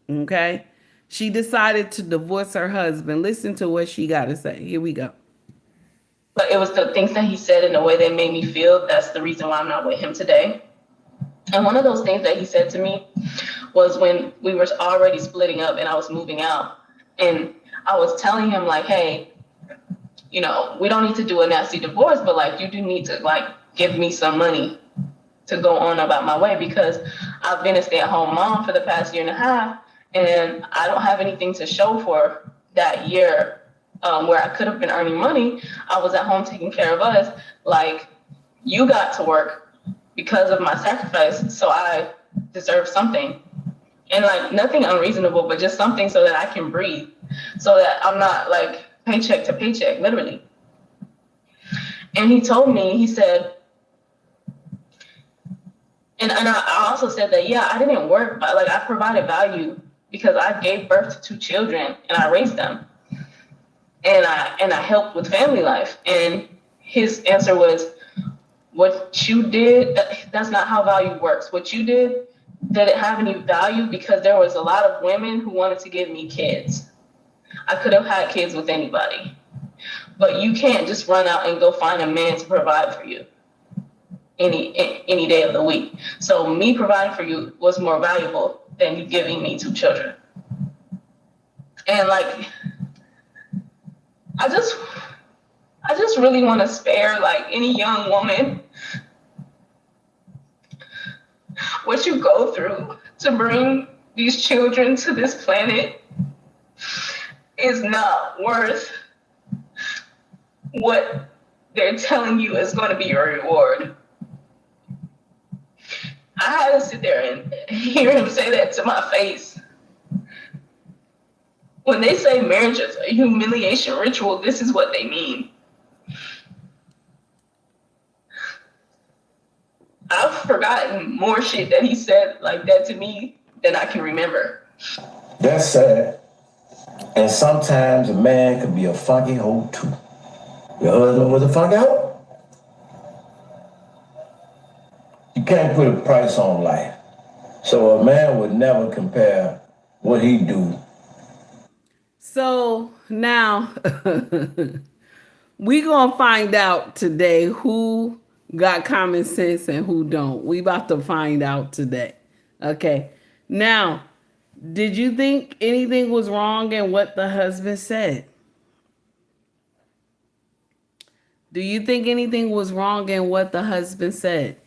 okay? She decided to divorce her husband. Listen to what she got to say. Here we go. But it was the things that he said and the way they made me feel. That's the reason why I'm not with him today. And one of those things that he said to me was when we were already splitting up and I was moving out. And I was telling him, like, hey, you know, we don't need to do a nasty divorce, but like, you do need to like give me some money to go on about my way, because I've been a stay-at-home mom for the past year and a half, and I don't have anything to show for that year where I could have been earning money. I was at home taking care of us. Like, you got to work because of my sacrifice, so I deserve something. And like, nothing unreasonable, but just something so that I can breathe, so that I'm not like paycheck to paycheck, literally. And he told me, he said, and I also said that, yeah, I didn't work, but like I provided value because I gave birth to 2 children and I raised them. And I helped with family life. And his answer was, what you did, that's not how value works. What you did didn't have any value because there was a lot of women who wanted to give me kids. I could have had kids with anybody. But you can't just run out and go find a man to provide for you any day of the week. So me providing for you was more valuable than you giving me 2 children. And like, I just really want to spare like any young woman what you go through to bring these children to this planet is not worth what they're telling you is going to be your reward. I had to sit there and hear him say that to my face. When they say marriage is a humiliation ritual, this is what they mean. I've forgotten more shit that he said like that to me than I can remember. That's sad. And sometimes a man could be a funky hoe too. Your husband was a funky hoe? You can't put a price on life. So a man would never compare what he do. So now we gonna find out today who got common sense and who don't. We about to find out today. Okay. Now, did you think anything was wrong in what the husband said? Do you think anything was wrong in what the husband said?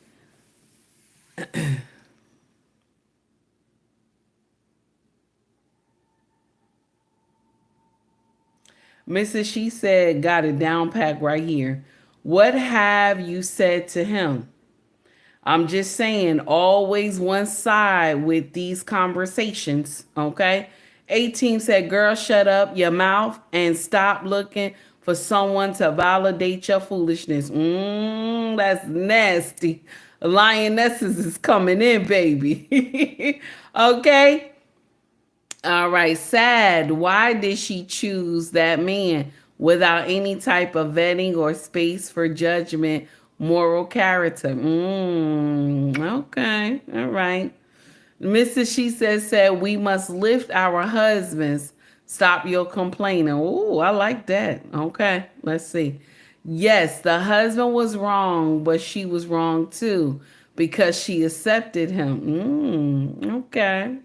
Mrs. She said, got it down pack right here. What have you said to him? I'm just saying, always one side with these conversations, okay? 18 said, girl, shut up your mouth and stop looking for someone to validate your foolishness. That's nasty. Lionesses is coming in, baby. Okay? All right, sad. Why did she choose that man without any type of vetting or space for judgment, moral character? Okay, all right. Mrs. She said, we must lift our husbands. Stop your complaining. Oh, I like that. Okay, let's see. Yes, the husband was wrong, but she was wrong too because she accepted him. Okay.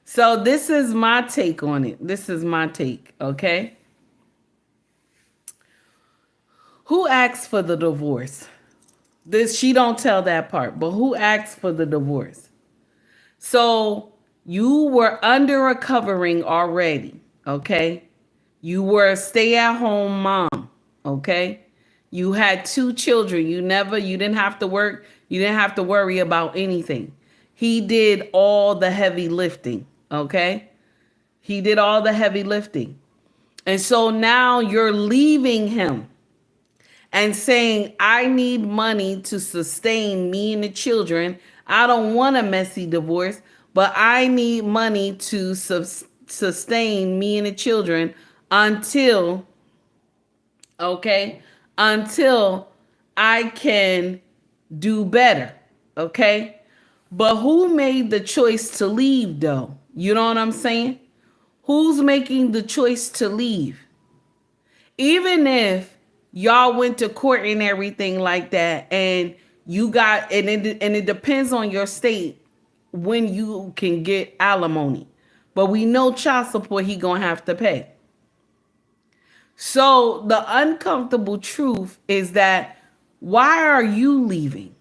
So this is my take on it. This is my take, okay? Who asked for the divorce? She don't tell that part, but who asked for the divorce? So you were under a covering already, okay? You were a stay-at-home mom, okay? You had 2 children. You didn't have to work. You didn't have to worry about anything. He did all the heavy lifting. Okay. He did all the heavy lifting. And so now you're leaving him and saying, I need money to sustain me and the children. I don't want a messy divorce, but I need money to sustain me and the children until I can do better. Okay. But who made the choice to leave though? You know what I'm saying? Who's making the choice to leave? Even if y'all went to court and everything like that and You got, and it depends on your state when you can get alimony. But we know child support he gonna have to pay. So the uncomfortable truth is that why are you leaving?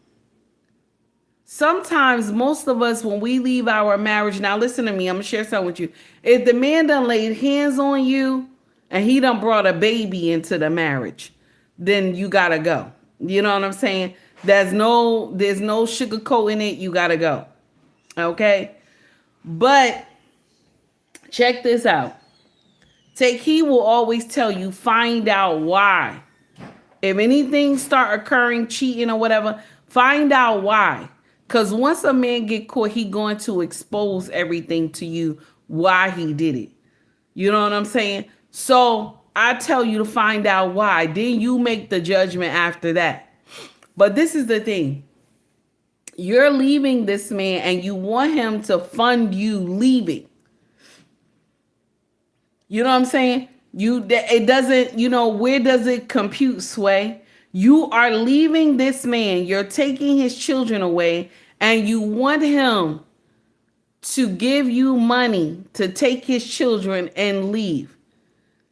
Sometimes most of us, when we leave our marriage, now listen to me, I'm gonna share something with you. If the man done laid hands on you and he done brought a baby into the marriage, then you gotta go. You know what I'm saying? There's no sugarcoating it, you gotta go. Okay? But check this out. He will always tell you, find out why. If anything start occurring, cheating or whatever, find out why. Because once a man get caught, he going to expose everything to you, why he did it. You know what I'm saying? So I tell you to find out why. Then you make the judgment after that. But this is the thing. You're leaving this man and you want him to fund you leaving. You know what I'm saying? It doesn't, where does it compute, Sway? You are leaving this man, you're taking his children away, and you want him to give you money to take his children and leave.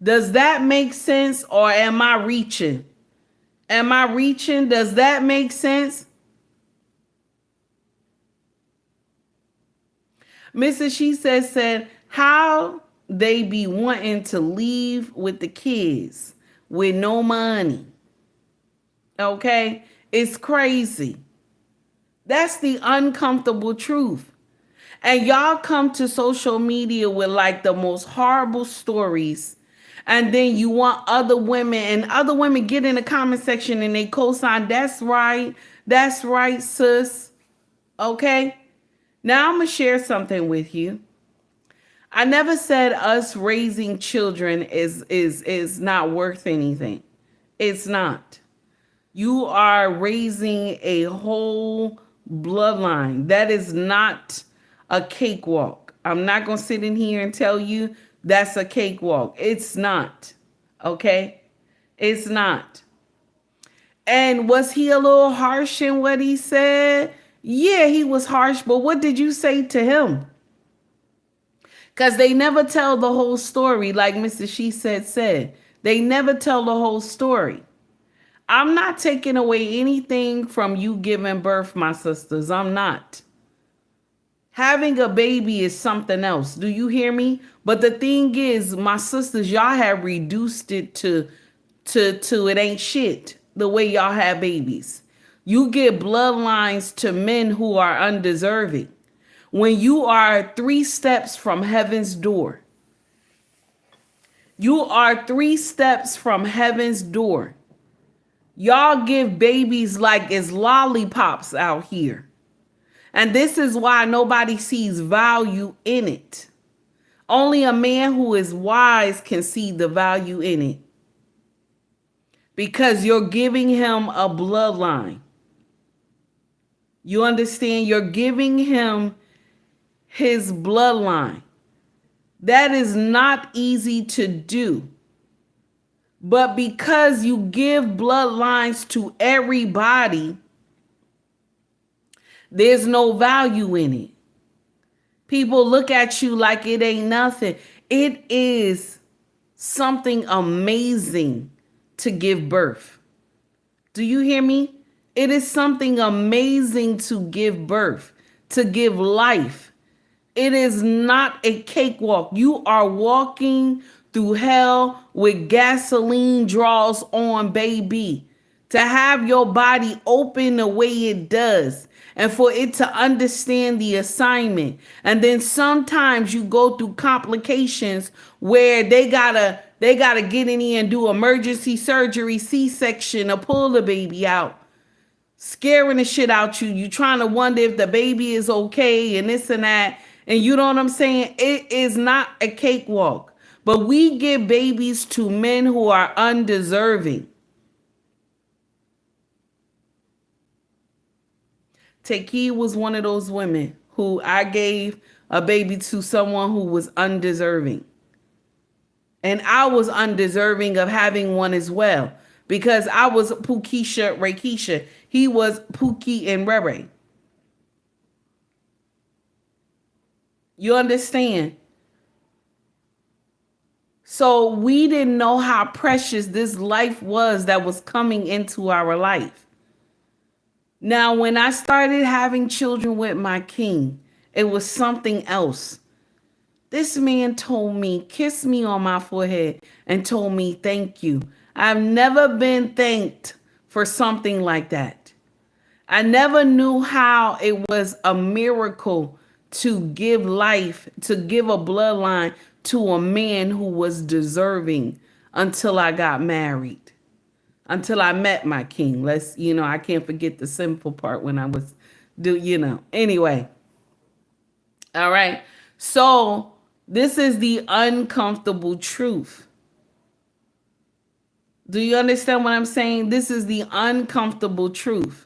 Does that make sense, or am I reaching? Does that make sense? Mrs. She said, how they be wanting to leave with the kids with no money. Okay? It's crazy. That's the uncomfortable truth. And y'all come to social media with like the most horrible stories. And then you want other women get in the comment section and they co-sign, that's right, sis. Okay? Now I'm going to share something with you. I never said us raising children is not worth anything. It's not. You are raising a whole bloodline. That is not a cakewalk. I'm not going to sit in here and tell you that's a cakewalk. It's not. Okay? It's not. And was he a little harsh in what he said? Yeah, he was harsh, but what did you say to him? Because they never tell the whole story, like Mrs. She said. They never tell the whole story. I'm not taking away anything from you giving birth, my sisters. I'm not. Having a baby is something else. Do you hear me? But the thing is, my sisters, y'all have reduced it to it ain't shit the way y'all have babies. You get bloodlines to men who are undeserving. When you are 3 steps from heaven's door. You are 3 steps from heaven's door. Y'all give babies like it's lollipops out here. And this is why nobody sees value in it. Only a man who is wise can see the value in it. Because you're giving him a bloodline. You understand? You're giving him his bloodline. That is not easy to do. But because you give bloodlines to everybody, there's no value in it. People look at you like it ain't nothing. It is something amazing to give birth. Do you hear me? It is something amazing to give birth, to give life. It is not a cakewalk. You are walking through hell with gasoline draws on, baby. To have your body open the way it does and for it to understand the assignment. And then sometimes you go through complications where they gotta get in here and do emergency surgery, C-section, or pull the baby out. Scaring the shit out you. You trying to wonder if the baby is okay and this and that. And you know what I'm saying? It is not a cakewalk. But we give babies to men who are undeserving. Taki was one of those women who I gave a baby to someone who was undeserving. And I was undeserving of having one as well. Because I was Pukisha, Rakeisha. He was Pookie and Rere. You understand? So we didn't know how precious this life was that was coming into our life. Now, when I started having children with my king, it was something else. This man told me, kissed me on my forehead and told me, thank you. I've never been thanked for something like that. I never knew how it was a miracle to give life, to give a bloodline to a man who was deserving until I got married, until I met my king. I can't forget the simple part when I was, anyway. All right. So this is the uncomfortable truth. Do you understand what I'm saying? This is the uncomfortable truth.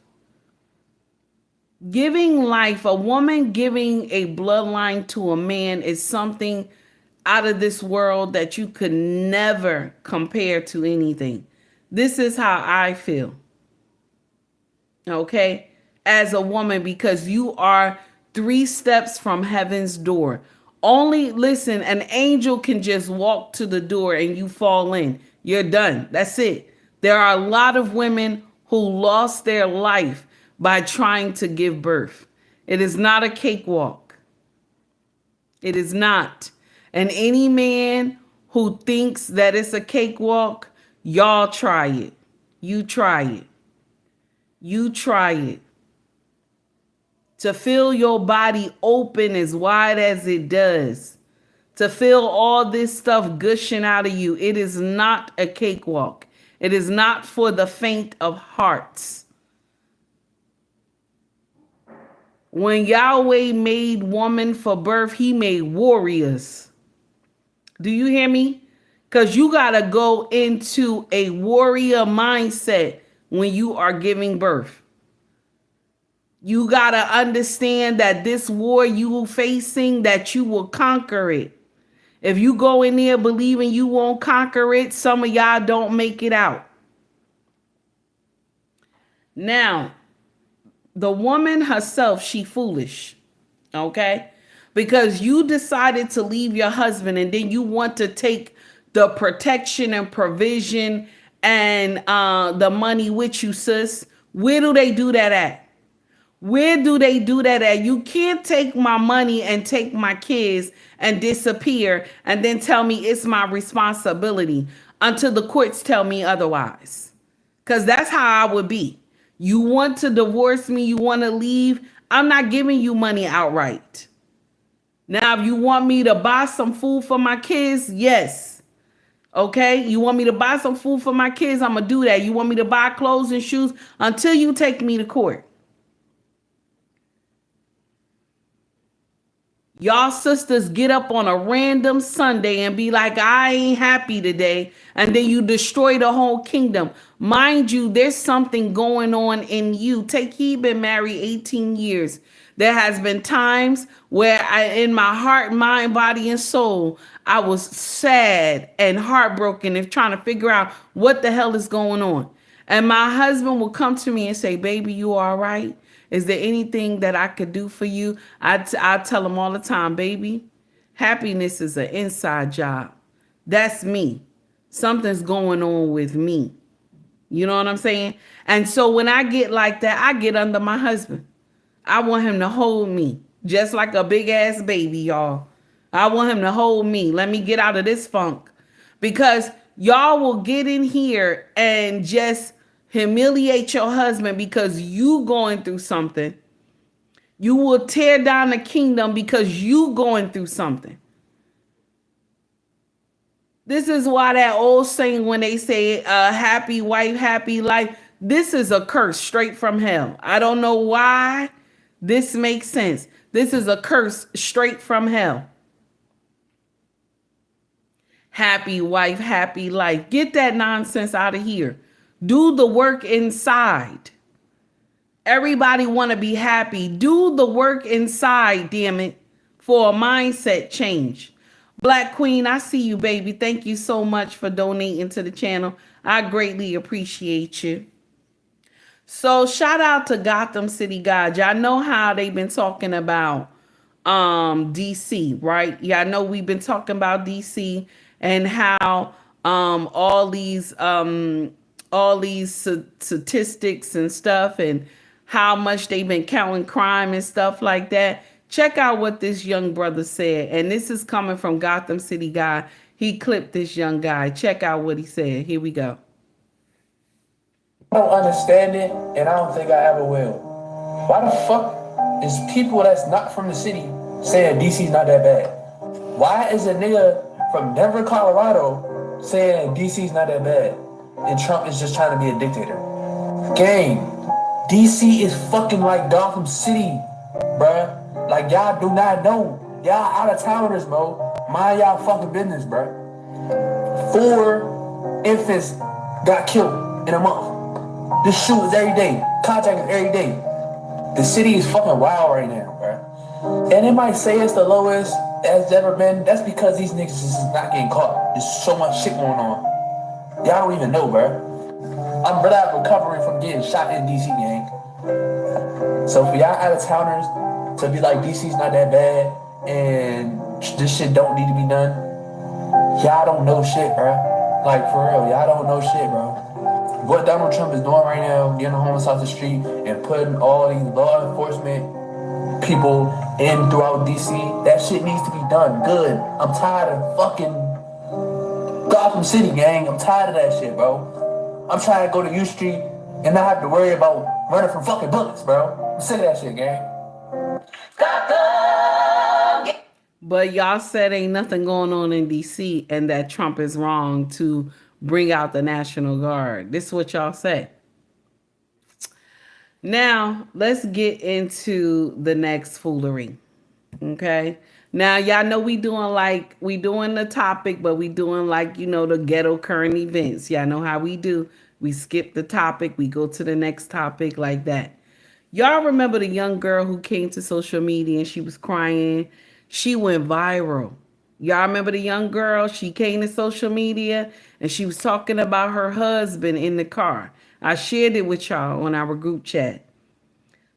Giving life, a woman giving a bloodline to a man is something out of this world that you could never compare to anything. This is how I feel. Okay? As a woman, because you are 3 steps from heaven's door. Only, listen, an angel can just walk to the door and you fall in. You're done. That's it. There are a lot of women who lost their life by trying to give birth. It is not a cakewalk. It is not. And any man who thinks that it's a cakewalk, y'all try it. You try it. You try it. To feel your body open as wide as it does, to feel all this stuff gushing out of you, it is not a cakewalk. It is not for the faint of hearts. When Yahweh made woman for birth, he made warriors. Do you hear me? Because you got to go into a warrior mindset when you are giving birth. You got to understand that this war you facing, that you will conquer it. If you go in there believing you won't conquer it, some of y'all don't make it out. Now, the woman herself, she foolish, okay? Because you decided to leave your husband and then you want to take the protection and provision and the money with you, sis. Where do they do that at? Where do they do that at? You can't take my money and take my kids and disappear and then tell me it's my responsibility until the courts tell me otherwise. Because that's how I would be. You want to divorce me, you want to leave, I'm not giving you money outright. Now, if you want me to buy some food for my kids, yes. Okay, you want me to buy some food for my kids, I'm going to do that. You want me to buy clothes and shoes until you take me to court. Y'all sisters get up on a random Sunday and be like, I ain't happy today. And then you destroy the whole kingdom. Mind you, there's something going on in you. Take heed, been married 18 years. There has been times where in my heart, mind, body, and soul, I was sad and heartbroken and trying to figure out what the hell is going on. And my husband will come to me and say, baby, you all right? Is there anything that I could do for you? I tell him all the time, baby, happiness is an inside job. That's me. Something's going on with me. You know what I'm saying? And so when I get like that, I get under my husband. I want him to hold me just like a big ass baby, y'all. I want him to hold me. Let me get out of this funk. Because y'all will get in here and just humiliate your husband because you going through something. You will tear down the kingdom because you going through something. This is why that old saying when they say happy wife, happy life, this is a curse straight from hell. I don't know why this makes sense. This is a curse straight from hell. Happy wife, happy life. Get that nonsense out of here. Do the work inside. Everybody want to be happy. Do the work inside, damn it, for a mindset change. Black Queen, I see you, baby. Thank you so much for donating to the channel. I greatly appreciate you. So shout out to Gotham City God. Y'all know how they've been talking about DC, right? Yeah, I know we've been talking about DC and how all these statistics and stuff and how much they've been counting crime and stuff like that. Check out what this young brother said. And this is coming from Gotham City Guy. He clipped this young guy. Check out what he said. Here we go. I don't understand it, and I don't think I ever will. Why the fuck is people that's not from the city saying DC's not that bad? Why is a nigga from Denver, Colorado saying DC's not that bad and Trump is just trying to be a dictator? Gang, DC is fucking like Gotham City, bruh. Like, y'all do not know. Y'all out of towners, bro. Mind y'all fucking business, bruh. 4 infants got killed in a month. This shoot is every day. Contact is every day. The city is fucking wild right now, bruh. And it might say it's the lowest it's ever been. That's because these niggas is not getting caught. There's so much shit going on. Y'all don't even know, bruh. I'm recovering from getting shot in DC, gang. So for y'all out of towners to be like DC's not that bad and this shit don't need to be done, y'all don't know shit, bruh. Like, for real, y'all don't know shit, bro. What Donald Trump is doing right now, getting the homeless off the street and putting all these law enforcement people in throughout DC, that shit needs to be done good. I'm tired of fucking Gotham City, gang. I'm tired of that shit, bro. I'm trying to go to U Street and not have to worry about running from fucking bullets, bro. I'm sick of that shit, gang. But y'all said ain't nothing going on in DC and that Trump is wrong to bring out the National Guard. This is what y'all say. Now, let's get into the next foolery. Okay? Now, y'all know we doing the topic, but we doing like, the ghetto current events. Y'all know how we do. We skip the topic. We go to the next topic like that. Y'all remember the young girl who came to social media and she was crying? She went viral. Y'all remember the young girl? She came to social media and she was talking about her husband in the car. I shared it with y'all on our group chat.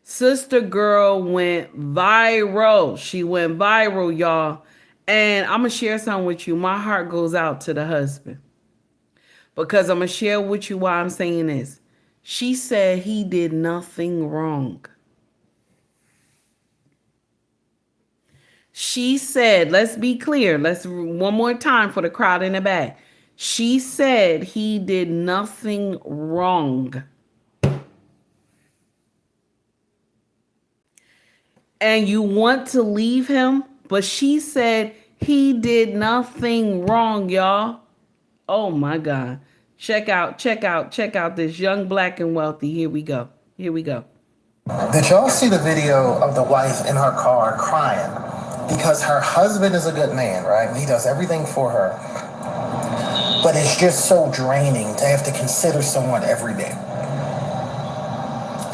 Sister girl went viral. She went viral, y'all. And I'm going to share something with you. My heart goes out to the husband. Because I'm going to share with you why I'm saying this. She said he did nothing wrong. She said, let's be clear. Let's one more time for the crowd in the back. She said he did nothing wrong. And you want to leave him, but she said he did nothing wrong, y'all. Oh my God. Check out this young black and wealthy. Here we go. Did y'all see the video of the wife in her car crying because her husband is a good man, right? He does everything for her. But it's just so draining to have to consider someone every day.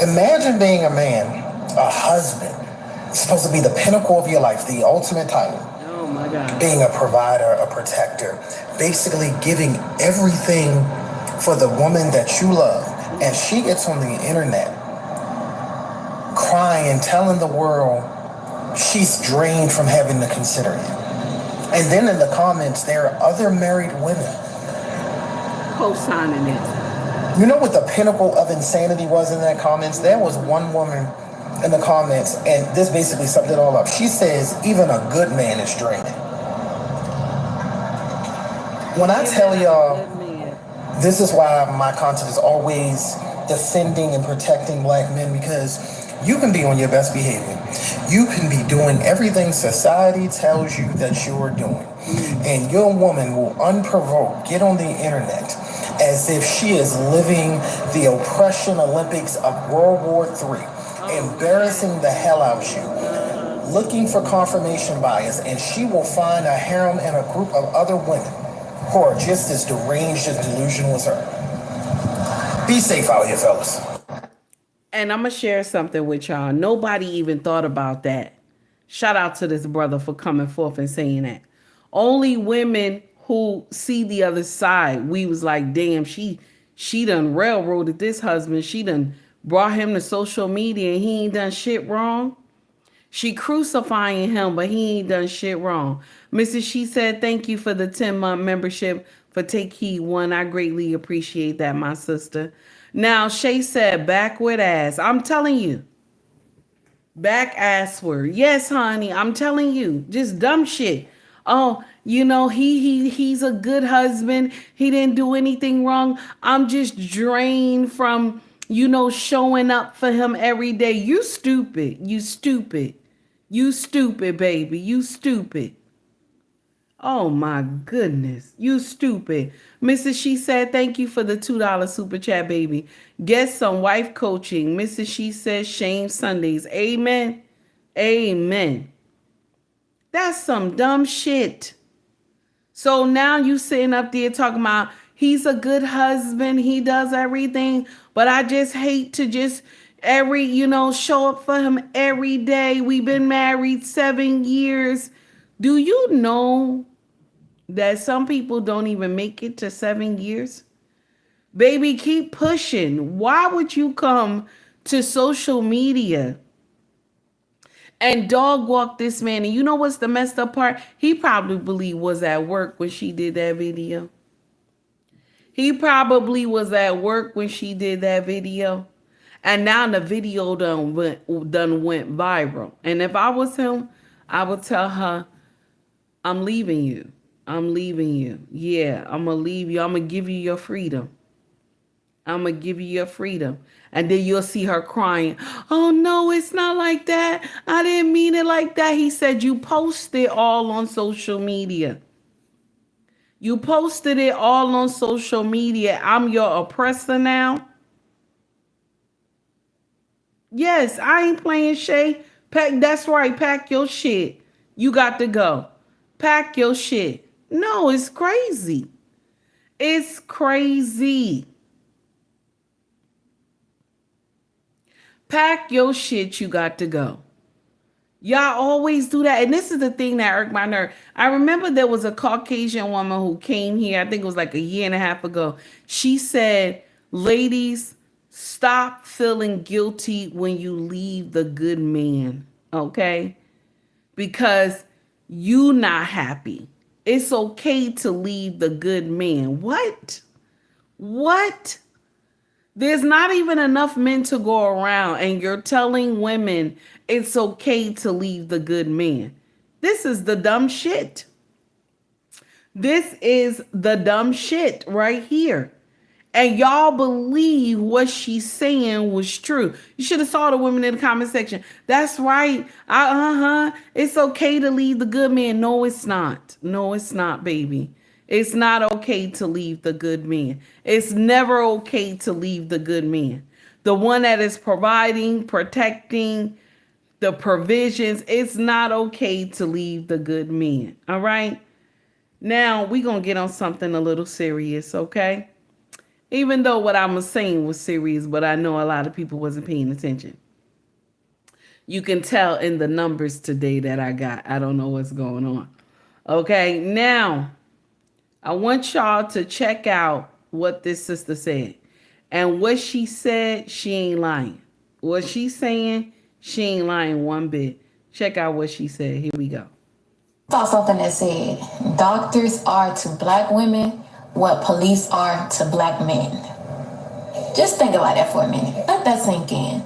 Imagine being a man, a husband. It's supposed to be the pinnacle of your life, the ultimate title. Oh my God. Being a provider, a protector, basically giving everything for the woman that you love. And she gets on the internet crying, telling the world she's drained from having to consider him. And then in the comments, there are other married women co-signing it. You know what the pinnacle of insanity was in that comments? There was one woman in the comments, and this basically summed it all up. She says, even a good man is draining. When I tell y'all, this is why my content is always defending and protecting black men, because you can be on your best behavior. You can be doing everything society tells you that you're doing. And your woman will unprovoked get on the internet as if she is living the oppression Olympics of World War III, embarrassing the hell out you, looking for confirmation bias, and she will find a harem and a group of other women who are just as deranged and delusional as her. Be safe out here, fellas. And I'm going to share something with y'all. Nobody even thought about that. Shout out to this brother for coming forth and saying that. Only women who see the other side, we was like, damn, she done railroaded this husband. She done brought him to social media and he ain't done shit wrong. She crucifying him, but he ain't done shit wrong. Mrs. She said, thank you for the 10-month membership for Take Heed 1. I greatly appreciate that, my sister. Now, Shay said, backward ass. I'm telling you. Back ass word. Yes, honey, I'm telling you. Just dumb shit. Oh, you know, he's a good husband. He didn't do anything wrong. I'm just drained from, you know, showing up for him every day. You stupid. You stupid. You stupid, baby. You stupid. Oh my goodness. You stupid. Mrs. She said, thank you for the $2 super chat, baby. Get some wife coaching. Mrs. She said, shame Sundays. Amen. Amen. That's some dumb shit. So now you sitting up there talking about he's a good husband. He does everything. But I just hate to just show up for him every day. We've been married 7 years. Do you know that some people don't even make it to 7 years? Baby, keep pushing. Why would you come to social media and dog walk this man? And you know what's the messed up part? He probably was at work when she did that video. He probably was at work when she did that video. And now the video done went viral. And if I was him, I would tell her, I'm leaving you. I'm leaving you. Yeah, I'm going to leave you. I'm going to give you your freedom. I'm going to give you your freedom. And then you'll see her crying. Oh, no, it's not like that. I didn't mean it like that. He said, you posted it all on social media. You posted it all on social media. I'm your oppressor now. Yes, I ain't playing, Shay. That's right. Pack your shit. You got to go. Pack your shit. No, it's crazy. It's crazy. Pack your shit. You got to go. Y'all always do that. And this is the thing that irked my nerve. I remember there was a Caucasian woman who came here. I think it was like a year and a half ago. She said, ladies, stop feeling guilty when you leave the good man. Okay? Because you not happy. It's okay to leave the good man. What? What? There's not even enough men to go around and you're telling women it's okay to leave the good man. This is the dumb shit. This is the dumb shit right here. And y'all believe what she's saying was true. You should have saw the women in the comment section. That's right. It's okay to leave the good man. No, it's not. No, it's not, baby. It's not okay to leave the good man. It's never okay to leave the good man. The one that is providing, protecting the provisions. It's not okay to leave the good man. All right. Now we're going to get on something a little serious. Okay. Even though what I was saying was serious, but I know a lot of people wasn't paying attention. You can tell in the numbers today that I got. I don't know what's going on. Okay, now I want y'all to check out what this sister said. And what she said, she ain't lying. What she's saying, she ain't lying one bit. Check out what she said. Here we go. I saw something that said, doctors are to black women what police are to black men. Just think about that for a minute. Let that sink in.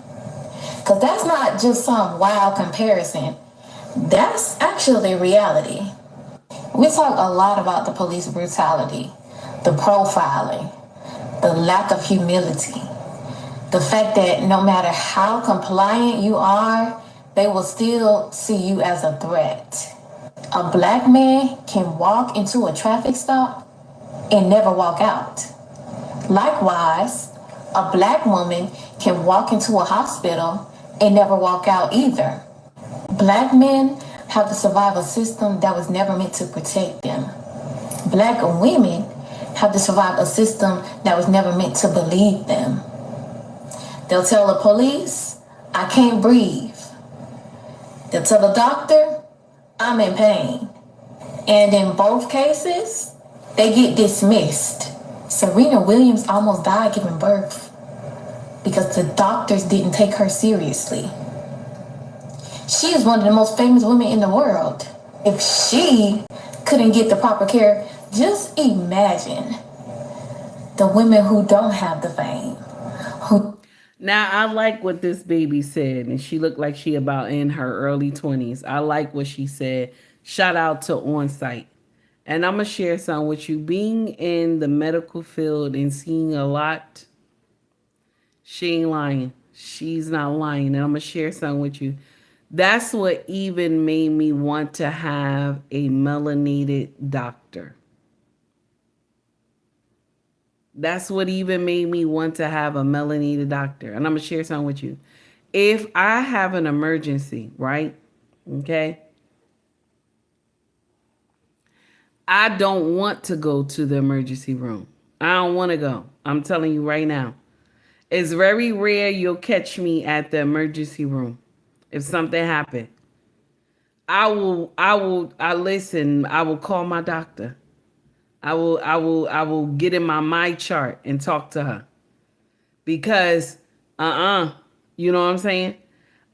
Because that's not just some wild comparison. That's actually reality. We talk a lot about the police brutality, the profiling, the lack of humility, the fact that no matter how compliant you are, they will still see you as a threat. A black man can walk into a traffic stop and never walk out. Likewise, a black woman can walk into a hospital and never walk out either. Black men have to survive a system that was never meant to protect them. Black women have to survive a system that was never meant to believe them. They'll tell the police, I can't breathe. They'll tell the doctor, I'm in pain. And in both cases, they get dismissed. Serena Williams almost died giving birth. because the doctors didn't take her seriously. She is one of the most famous women in the world. If she couldn't get the proper care, just imagine the women who don't have the fame. Now, I like what this baby said, and she looked like she about in her early 20s. I like what she said. Shout out to On Site. And I'm going to share something with you. Being in the medical field and seeing a lot, she ain't lying. She's not lying. And I'm going to share something with you. That's what even made me want to have a melanated doctor. That's what even made me want to have a melanated doctor. And I'm going to share something with you. If I have an emergency, right? Okay. I don't want to go to the emergency room. I don't want to go. I'm telling you right now. It's very rare you'll catch me at the emergency room. If something happened, I will call my doctor. I will get in my chart and talk to her. Because, you know what I'm saying?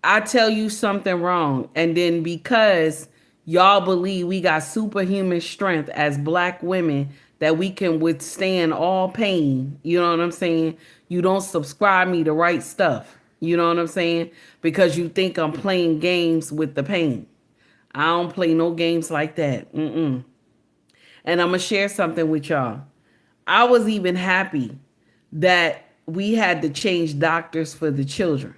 I tell you something wrong. And then because y'all believe we got superhuman strength as Black women that we can withstand all pain, you know what I'm saying? You don't subscribe me to right stuff. You know what I'm saying? Because you think I'm playing games with the pain. I don't play no games like that. And I'm going to share something with y'all. I was even happy that we had to change doctors for the children.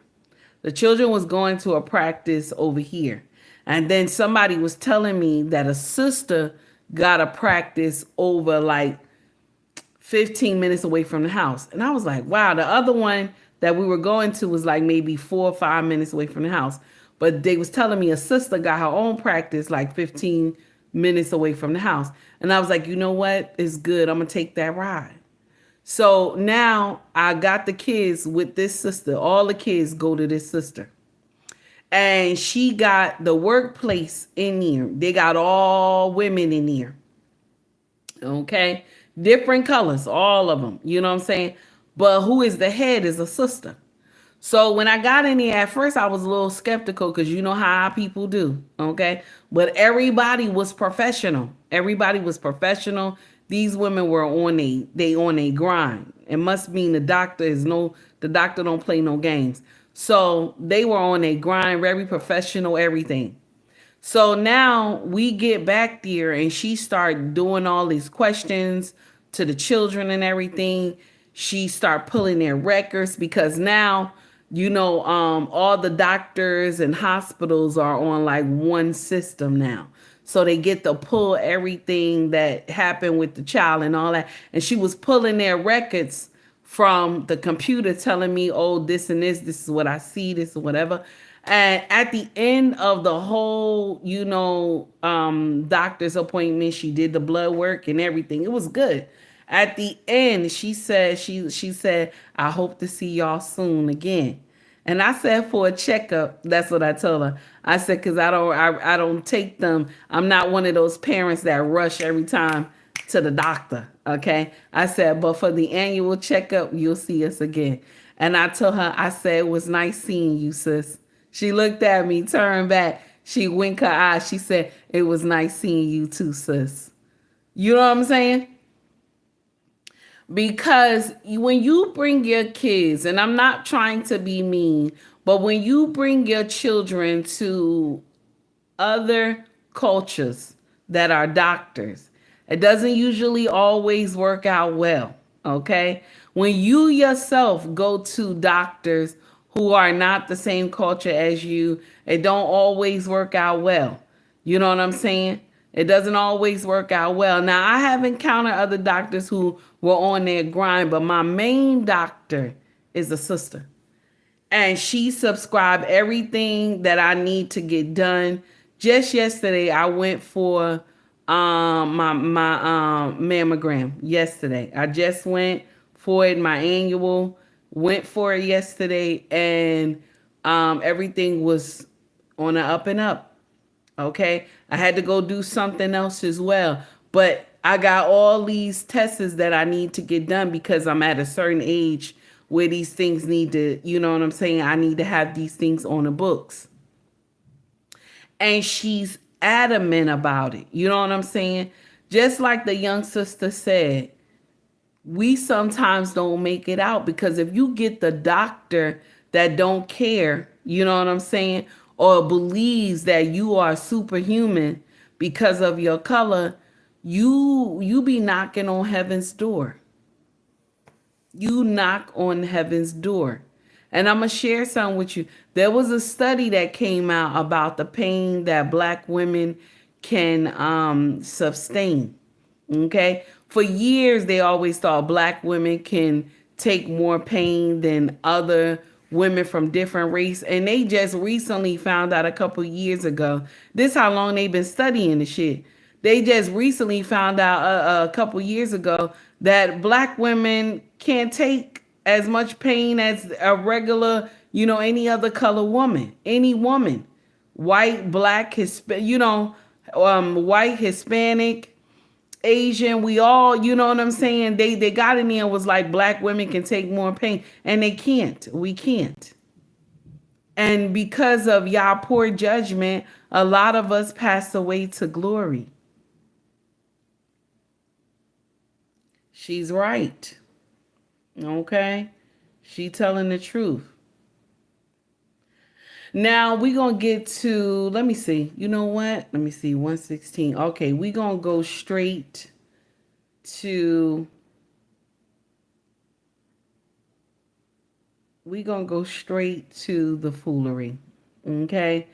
The children was going to a practice over here. And then somebody was telling me that a sister got a practice over like 15 minutes away from the house. And I was like, wow, the other one that we were going to was like maybe 4 or 5 minutes away from the house. But they was telling me a sister got her own practice like 15 minutes away from the house. And I was like, you know what? It's good. I'm going to take that ride. So now I got the kids with this sister. All the kids go to this sister. And she got the workplace in here. They got all women in here. Okay. Different colors, all of them. You know what I'm saying? But who is the head is a sister. So when I got in there, at first I was a little skeptical because you know how people do. Okay. But everybody was professional. Everybody was professional. These women were on a grind. It must mean the doctor don't play no games. So they were on a grind, very professional, everything. So now we get back there and she started doing all these questions to the children and everything. She started pulling their records because now, you know, all the doctors and hospitals are on like one system now. So they get to pull everything that happened with the child and all that. And she was pulling their records from the computer telling me, oh, this and this is what I see, this is whatever. And at the end of the whole, you know, doctor's appointment, she did the blood work and everything. It was good. At the end, she said, she said, I hope to see y'all soon again. And I said, for a checkup, that's what I told her. I said, because I don't take them. I'm not one of those parents that rush every time to the doctor. Okay. I said, but for the annual checkup, you'll see us again. And I told her, I said, it was nice seeing you, sis. She looked at me, turned back. She winked her eyes. She said, it was nice seeing you too, sis. You know what I'm saying? Because when you bring your kids, and I'm not trying to be mean, but when you bring your children to other cultures that are doctors, it doesn't usually always work out well, okay? When you yourself go to doctors who are not the same culture as you, it don't always work out well. You know what I'm saying? It doesn't always work out well. Now, I have encountered other doctors who were on their grind, but my main doctor is a sister. And she subscribed everything that I need to get done. Just yesterday, I went for my mammogram yesterday. I just went for it, my annual, went for it yesterday, and everything was on the up and up. Okay, I had to go do something else as well. But I got all these tests that I need to get done because I'm at a certain age where these things need to, you know what I'm saying? I need to have these things on the books. And she's adamant about it. You know what I'm saying? Just like the young sister said, we sometimes don't make it out because if you get the doctor that don't care, you know what I'm saying, or believes that you are superhuman because of your color, you be knocking on heaven's door. You knock on heaven's door. And I'm going to share something with you. There was a study that came out about the pain that Black women can sustain. Okay? For years, they always thought Black women can take more pain than other women from different race. And they just recently found out a couple years ago. This how long they've been studying the shit. They just recently found out a couple years ago that Black women can't take as much pain as a regular, any other color woman, any woman, white, Black, white, Hispanic, Asian, we all, you know what I'm saying? They got in there and was like, Black women can take more pain, and they can't. We can't. And because of y'all poor judgment, a lot of us passed away to glory. She's right. Okay? She telling the truth. Now we're going to get to, let me see. You know what? Let me see, 116. Okay, we're going to go straight to, the foolery. Okay?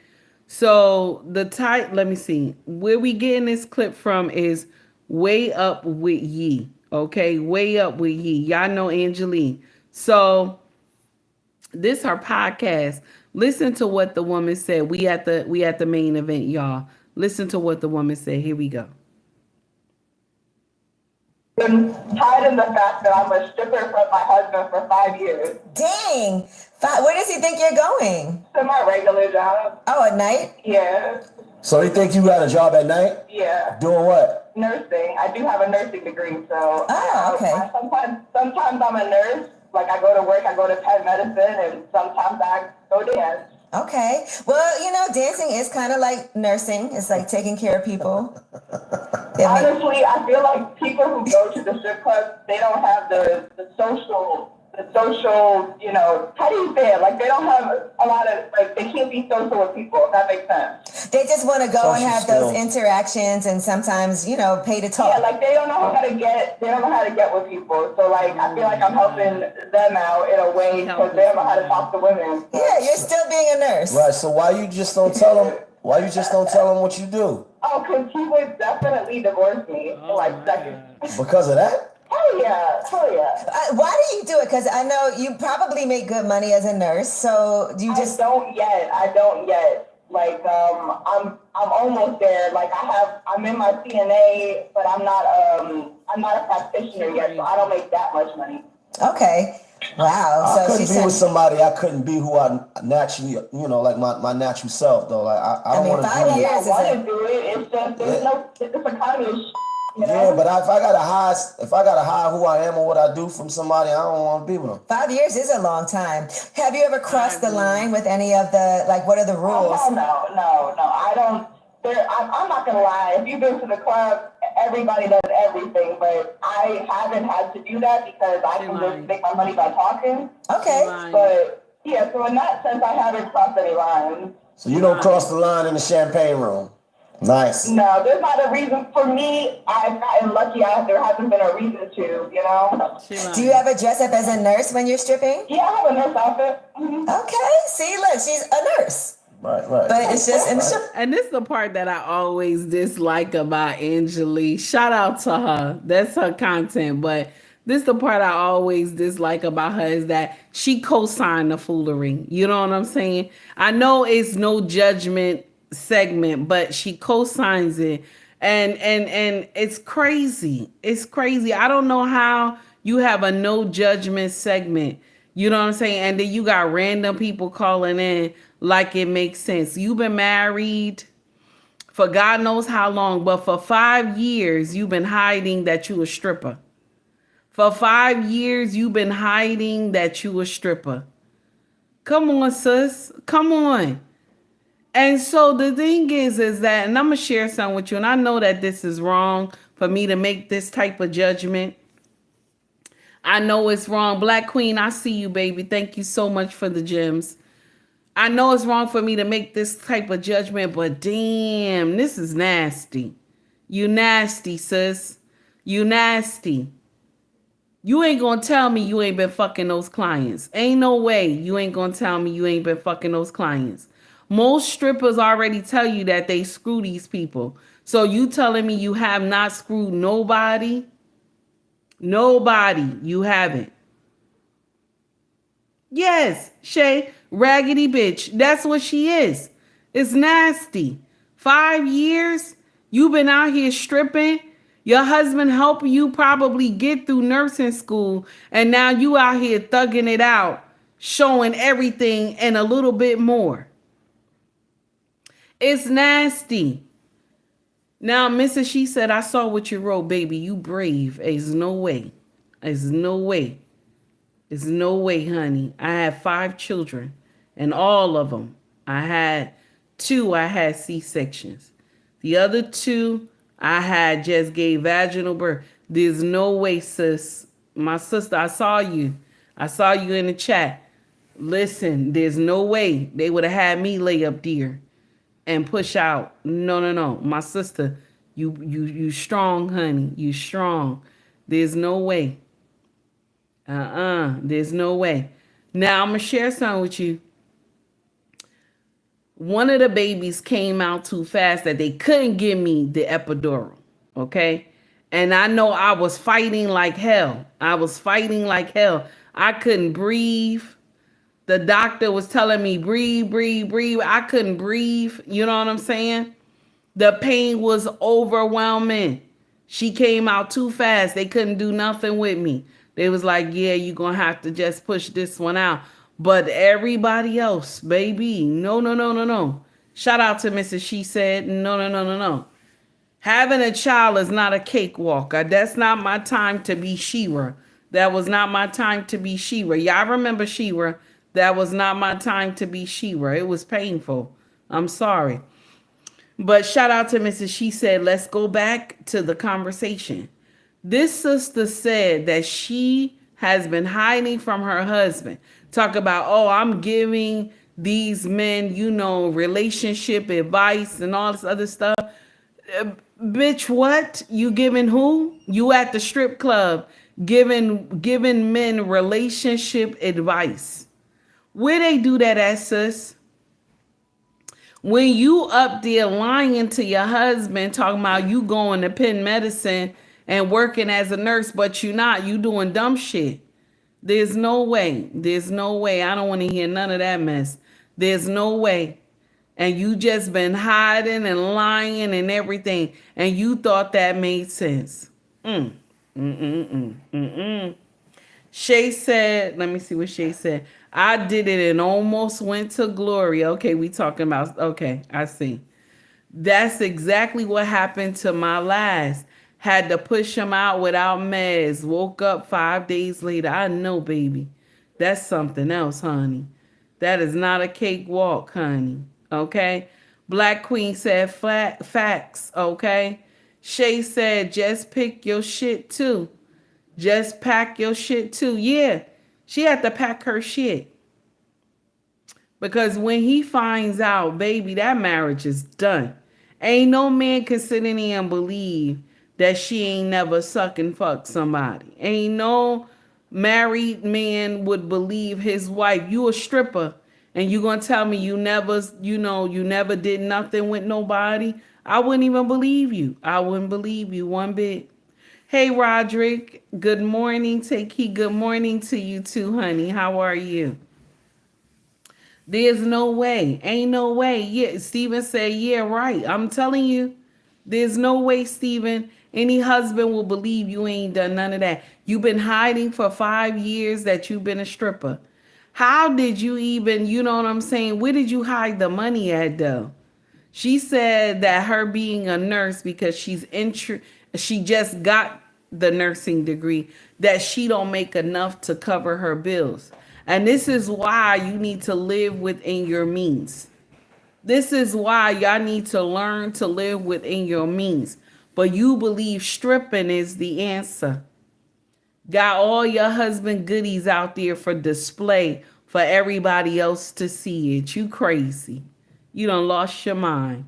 So the type, let me see. Where we getting this clip from is Way Up With Ye. Okay, Way Up With Ye. Y'all know Angeline. So this her podcast. Listen to what the woman said. We at the main event, y'all. Listen to what the woman said. Here we go. Been tied in the fact that I'm a stripper for my husband for 5 years. Dang. Where does he think you're going? To my regular job. Oh, at night? Yeah. So he think you got a job at night? Yeah. Doing what? Nursing. I do have a nursing degree, so. Oh, okay. Sometimes I'm a nurse. Like I go to work, I go to pet medicine, and sometimes I go dance. Okay. Well, dancing is kind of like nursing. It's like taking care of people. Honestly, I feel like people who go to the strip club, they don't have the social, how do you say it? Like they don't have a lot of, like they can't be social with people, if that makes sense. They just want to go and have those interactions and sometimes, pay to talk. Yeah, like they don't know how to get with people. So like, I feel like I'm helping them out in a way because they don't know how to talk to women. Yeah, you're still being a nurse. Right, so why you just don't tell them what you do? Oh, because he would definitely divorce me in like seconds. Because of that? Hell yeah. Why do you do it? Because I know you probably make good money as a nurse, so do you just... I don't yet. Like, I'm almost there. Like, I'm in my CNA, but I'm not a practitioner yet, so I don't make that much money. Okay. Wow. I couldn't be with somebody I couldn't be who I naturally, like my natural self, though. Like, I don't want to do it. I want to do it. It's just, this economy is Yeah, but if I gotta hide who I am or what I do from somebody, I don't want to be with them. 5 years is a long time. Have you ever crossed the line with any of the, like, what are the rules? Oh, no. I don't. I'm not gonna lie. If you've been to the club, everybody does everything, but I haven't had to do that because I can just make my money by talking. Okay. But yeah, so in that sense, I haven't crossed any lines. So you don't cross the line in the champagne room. Nice. No, there's not a reason for me. I've gotten lucky. There hasn't been a reason to, Do you ever dress up as a nurse when you're stripping? Yeah, I have a nurse outfit. Mm-hmm. Okay. See, look, she's a nurse. Right. But it's just in the And this is the part that I always dislike about Angelique. Shout out to her. That's her content. But this is the part I always dislike about her is that she co-signed the foolery. You know what I'm saying? I know it's no judgment segment, but she co-signs it. And it's crazy. It's crazy. I don't know how you have a no judgment segment. You know what I'm saying? And then you got random people calling in like it makes sense. You've been married for God knows how long, but for 5 years, you've been hiding that you a stripper. For 5 years, you've been hiding that you a stripper. Come on, sis. Come on. And so the thing is that, and I'm going to share something with you, and I know that this is wrong for me to make this type of judgment. I know it's wrong. Black Queen, I see you, baby. Thank you so much for the gems. I know it's wrong for me to make this type of judgment, but damn, this is nasty. You nasty, sis. You nasty. You ain't gonna tell me you ain't been fucking those clients. Ain't no way you ain't gonna tell me you ain't been fucking those clients. Most strippers already tell you that they screw these people. So you telling me you have not screwed nobody? Nobody. You haven't. Yes, Shay, raggedy bitch. That's what she is. It's nasty. 5 years, you've been out here stripping. Your husband helped you probably get through nursing school, and now you out here thugging it out, showing everything and a little bit more. It's nasty. Now, Mrs. She said, I saw what you wrote, baby. You brave. There's no way. There's no way. There's no way, honey. I had 5 children, and all of them, I had C-sections. The other 2, I had just gave vaginal birth. There's no way, sis. My sister, I saw you. I saw you in the chat. Listen, there's no way they would have had me lay up there and push out. No. My sister, you strong, honey. You strong. There's no way. There's no way. Now I'm gonna share something with you. One of the babies came out too fast that they couldn't give me the epidural. Okay. And I know I was fighting like hell. I couldn't breathe. The doctor was telling me, breathe. I couldn't breathe. You know what I'm saying? The pain was overwhelming. She came out too fast. They couldn't do nothing with me. They was like, yeah, you're going to have to just push this one out. But everybody else, baby, no. Shout out to Mrs. She said, no. Having a child is not a cakewalk. That's not my time to be Shira. That was not my time to be Shira. Y'all remember Shira? That was not my time to be Shira. It was painful. I'm sorry. But shout out to Mrs. She said, let's go back to the conversation. This sister said that she has been hiding from her husband. Talk about, oh, I'm giving these men, relationship advice and all this other stuff. Bitch, what? You giving who? You at the strip club giving men relationship advice. Where they do that at, sis? When you up there lying to your husband, talking about you going to Penn Medicine and working as a nurse, but you not. You doing dumb shit. There's no way. I don't want to hear none of that mess. There's no way. And you just been hiding and lying and everything. And you thought that made sense. Shay said, let me see what Shay said. I did it and almost went to glory. Okay, we talking about, okay, I see. That's exactly what happened to my last. Had to push him out without meds. Woke up 5 days later. I know, baby. That's something else, honey. That is not a cakewalk, honey. Okay? Black Queen said facts, okay? Shay said just pick your shit too. Just pack your shit too. Yeah, she had to pack her shit. Because when he finds out, baby, that marriage is done. Ain't no man can sit in here and believe that she ain't never suck and fuck somebody. Ain't no married man would believe his wife. You a stripper and you gonna tell me you never did nothing with nobody? I wouldn't even believe you. I wouldn't believe you one bit. Hey, Roderick, good morning. Take heed. Good morning to you too, honey. How are you? There's no way. Ain't no way. Yeah, Steven said, yeah, right. I'm telling you, there's no way, Steven. Any husband will believe you ain't done none of that. You've been hiding for 5 years that you've been a stripper. How did you even, you know what I'm saying? Where did you hide the money at, though? She said that her being a nurse because she just got the nursing degree that she don't make enough to cover her bills. And this is why you need to live within your means. This is why y'all need to learn to live within your means. But you believe stripping is the answer. Got all your husband goodies out there for display for everybody else to see it. You crazy. You done lost your mind.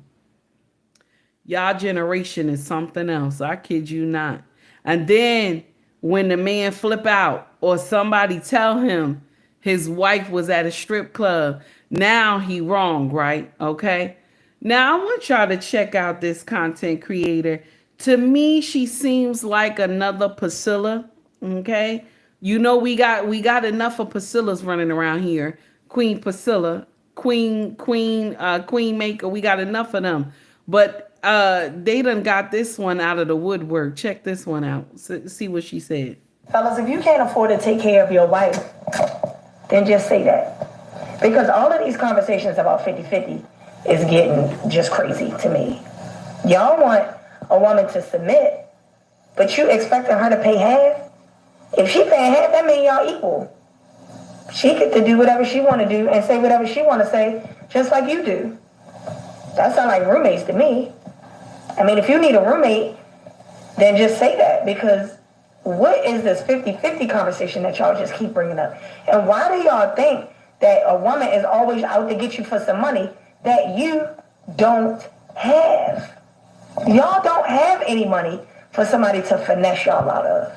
Y'all generation is something else. I kid you not. And then when the man flip out or somebody tell him his wife was at a strip club, now he wrong, right? Okay. Now I want y'all to check out this content creator. To me, she seems like another Priscilla. Okay. You know, we got enough of Priscillas running around here. Queen Priscilla, Queen Maker. We got enough of them. But they done got this one out of the woodwork. Check this one out. See what she said. Fellas, if you can't afford to take care of your wife, then just say that. Because all of these conversations about 50-50 is getting just crazy to me. Y'all want a woman to submit, but you expecting her to pay half? If she paying half, that means y'all equal. She get to do whatever she want to do and say whatever she want to say, just like you do. That sounds like roommates to me. I mean, if you need a roommate, then just say that, because what is this 50-50 conversation that y'all just keep bringing up? And why do y'all think that a woman is always out to get you for some money that you don't have? Y'all don't have any money for somebody to finesse y'all out of.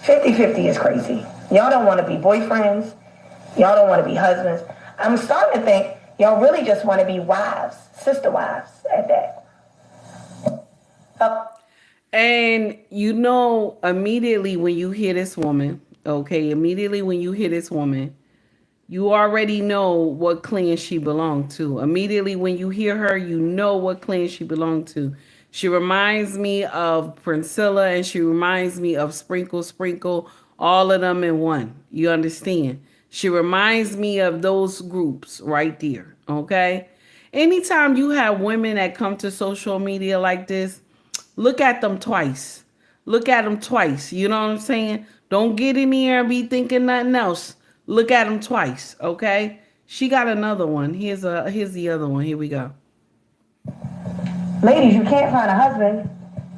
50-50 is crazy. Y'all don't want to be boyfriends. Y'all don't want to be husbands. I'm starting to think y'all really just want to be wives, sister wives at that. And you know, immediately when you hear this woman, okay, you already know what clan she belonged to. Immediately when you hear her, you know what clan she belonged to. She reminds me of Priscilla, and she reminds me of Sprinkle, all of them in one. You understand? She reminds me of those groups right there, okay? Anytime you have women that come to social media like this, look at them twice. Look at them twice. You know what I'm saying? Don't get in here and be thinking nothing else. Look at them twice, okay? She got another one. Here's the other one. Here we go. Ladies, you can't find a husband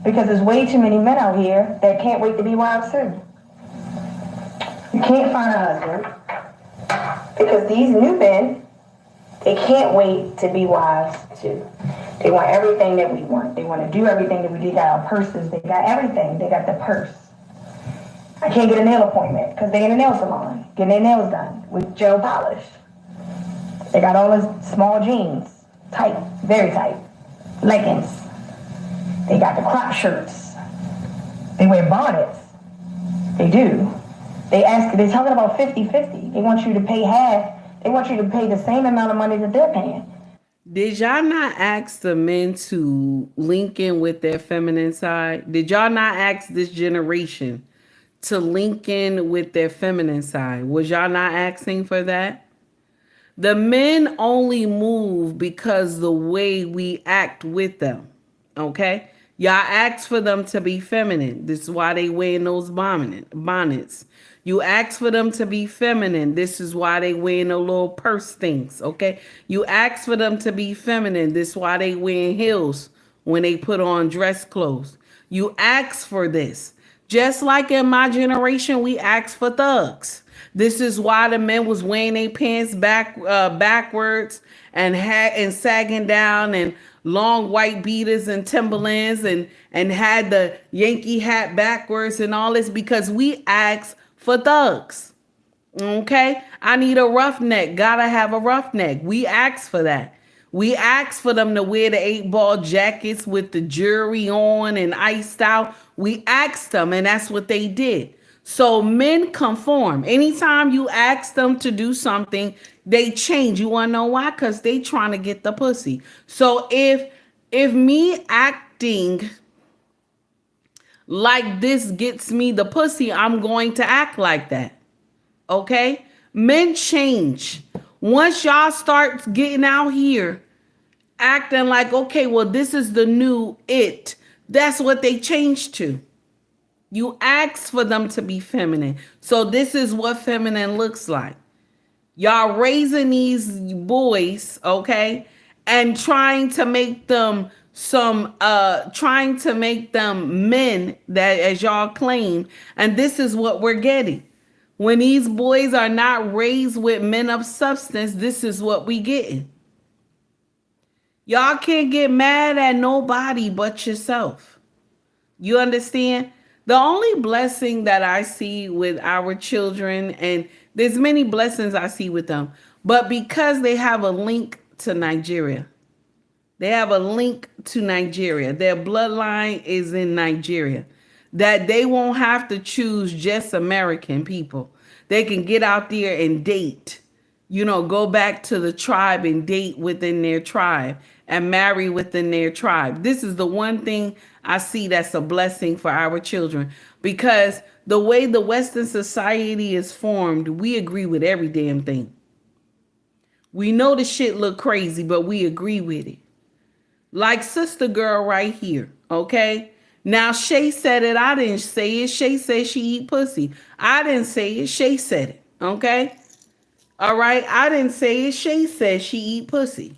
because there's way too many men out here that can't wait to be wives too. You can't find a husband because these new men, they can't wait to be wives too. They want everything that we want. They want to do everything that we do. They got our purses. They got everything. They got the purse. I can't get a nail appointment because they in a nail salon getting their nails done with gel polish. They got all those small jeans, tight, very tight, leggings. They got the crop shirts. They wear bonnets. They do. They're talking about 50-50. They want you to pay half. They want you to pay the same amount of money that they're paying. Did y'all not ask the men to link in with their feminine side? Did y'all not ask this generation to link in with their feminine side? Was y'all not asking for that? The men only move because the way we act with them, okay? Y'all ask for them to be feminine. This is why they wearing those bonnets. You ask for them to be feminine. This is why they wearing the little purse things, okay? You ask for them to be feminine. This is why they wearing heels when they put on dress clothes. You ask for this. Just like in my generation, we asked for thugs. This is why the men was wearing their pants backwards and sagging down, and long white beaters and Timberlands, and had the Yankee hat backwards and all this, because we asked for thugs. Okay? I need a roughneck. Gotta have a roughneck. We asked for that. We asked for them to wear the 8-ball jackets with the jewelry on and iced out. We asked them, and that's what they did. So men conform. Anytime you ask them to do something, they change. You want to know why? Because they trying to get the pussy. So if me acting like this gets me the pussy, I'm going to act like that. Okay? Men change. Once y'all start getting out here acting like, okay, well, this is the new it. That's what they changed to. You ask for them to be feminine. So this is what feminine looks like. Y'all raising these boys, okay, and trying to make them men that as y'all claim, and this is what we're getting. When these boys are not raised with men of substance, this is what we getting. Y'all can't get mad at nobody but yourself. You understand? The only blessing that I see with our children, and there's many blessings I see with them, but because they have a link to Nigeria, their bloodline is in Nigeria, that they won't have to choose just American people. They can get out there and date, go back to the tribe and date within their tribe and marry within their tribe. This is the one thing I see that's a blessing for our children, because the way the Western society is formed, we agree with every damn thing. We know the shit look crazy, but we agree with it. Like sister girl right here, okay? Now, Shay said it. I didn't say it. Shay said she eat pussy. I didn't say it. Shay said it, okay? All right? I didn't say it. Shay said she eat pussy.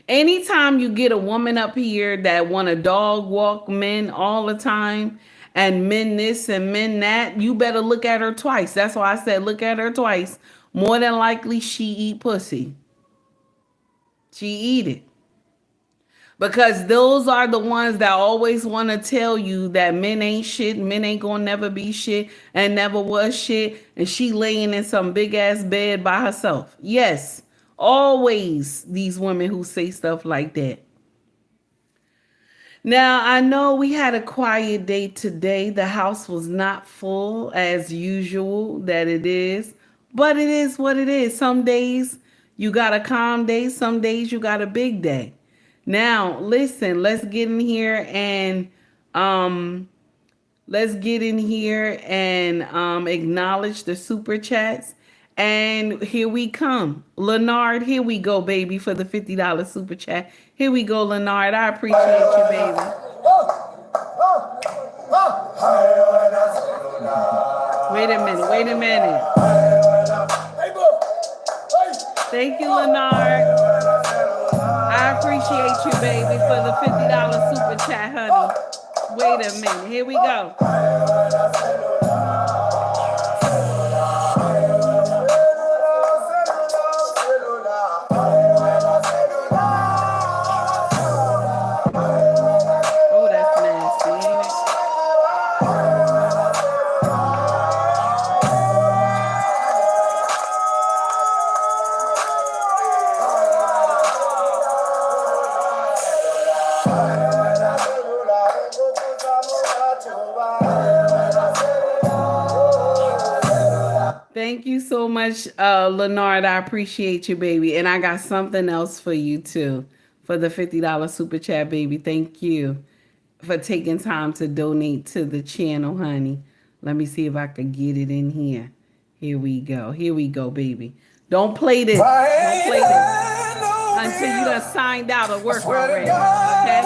Anytime you get a woman up here that want to dog walk men all the time and men this and men that, you better look at her twice. That's why I said look at her twice. More than likely she eat pussy. She eat it. Because those are the ones that always want to tell you that men ain't shit, men ain't gonna never be shit and never was shit, and she laying in some big ass bed by herself. Yes. Always these women who say stuff like that. Now, I know we had a quiet day today. The house was not full as usual that it is, but it is what it is. Some days you got a calm day. Some days you got a big day. Now, listen, let's get in here and acknowledge the super chats. And here we come. Leonard, here we go, baby, for the $50 super chat. Here we go, Leonard. I appreciate you, baby. Wait a minute. Thank you, Leonard. I appreciate you, baby, for the $50 super chat, honey. Wait a minute. Here we go. Thank you so much, Leonard. I appreciate you, baby. And I got something else for you, too, for the $50 super chat, baby. Thank you for taking time to donate to the channel, honey. Let me see if I can get it in here. Here we go. Here we go, baby. Don't play this. Don't play this until you done signed out of work already, okay?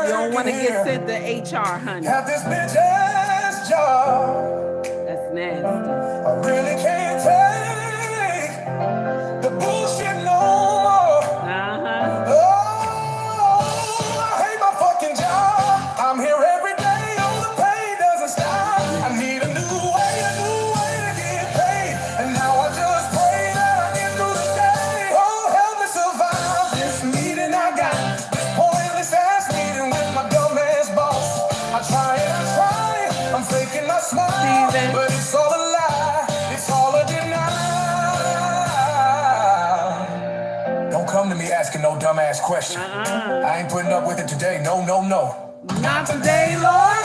You don't want to get sent to HR, honey. Have this bitch ass job. That's nasty. I really can't take the bullshit no more. Oh, I hate my fucking job. I'm here every day. Oh, the pain doesn't stop. I need a new way to get paid. And now I just pray that I get through the day. Oh, help me survive this meeting I got. This pointless ass meeting with my dumb ass boss. I try and I try. I'm faking my smile, but it's all a lie. It's all a denial. Don't come to me asking no dumbass question. I ain't putting up with it today. No, no, no. Not today, Lord.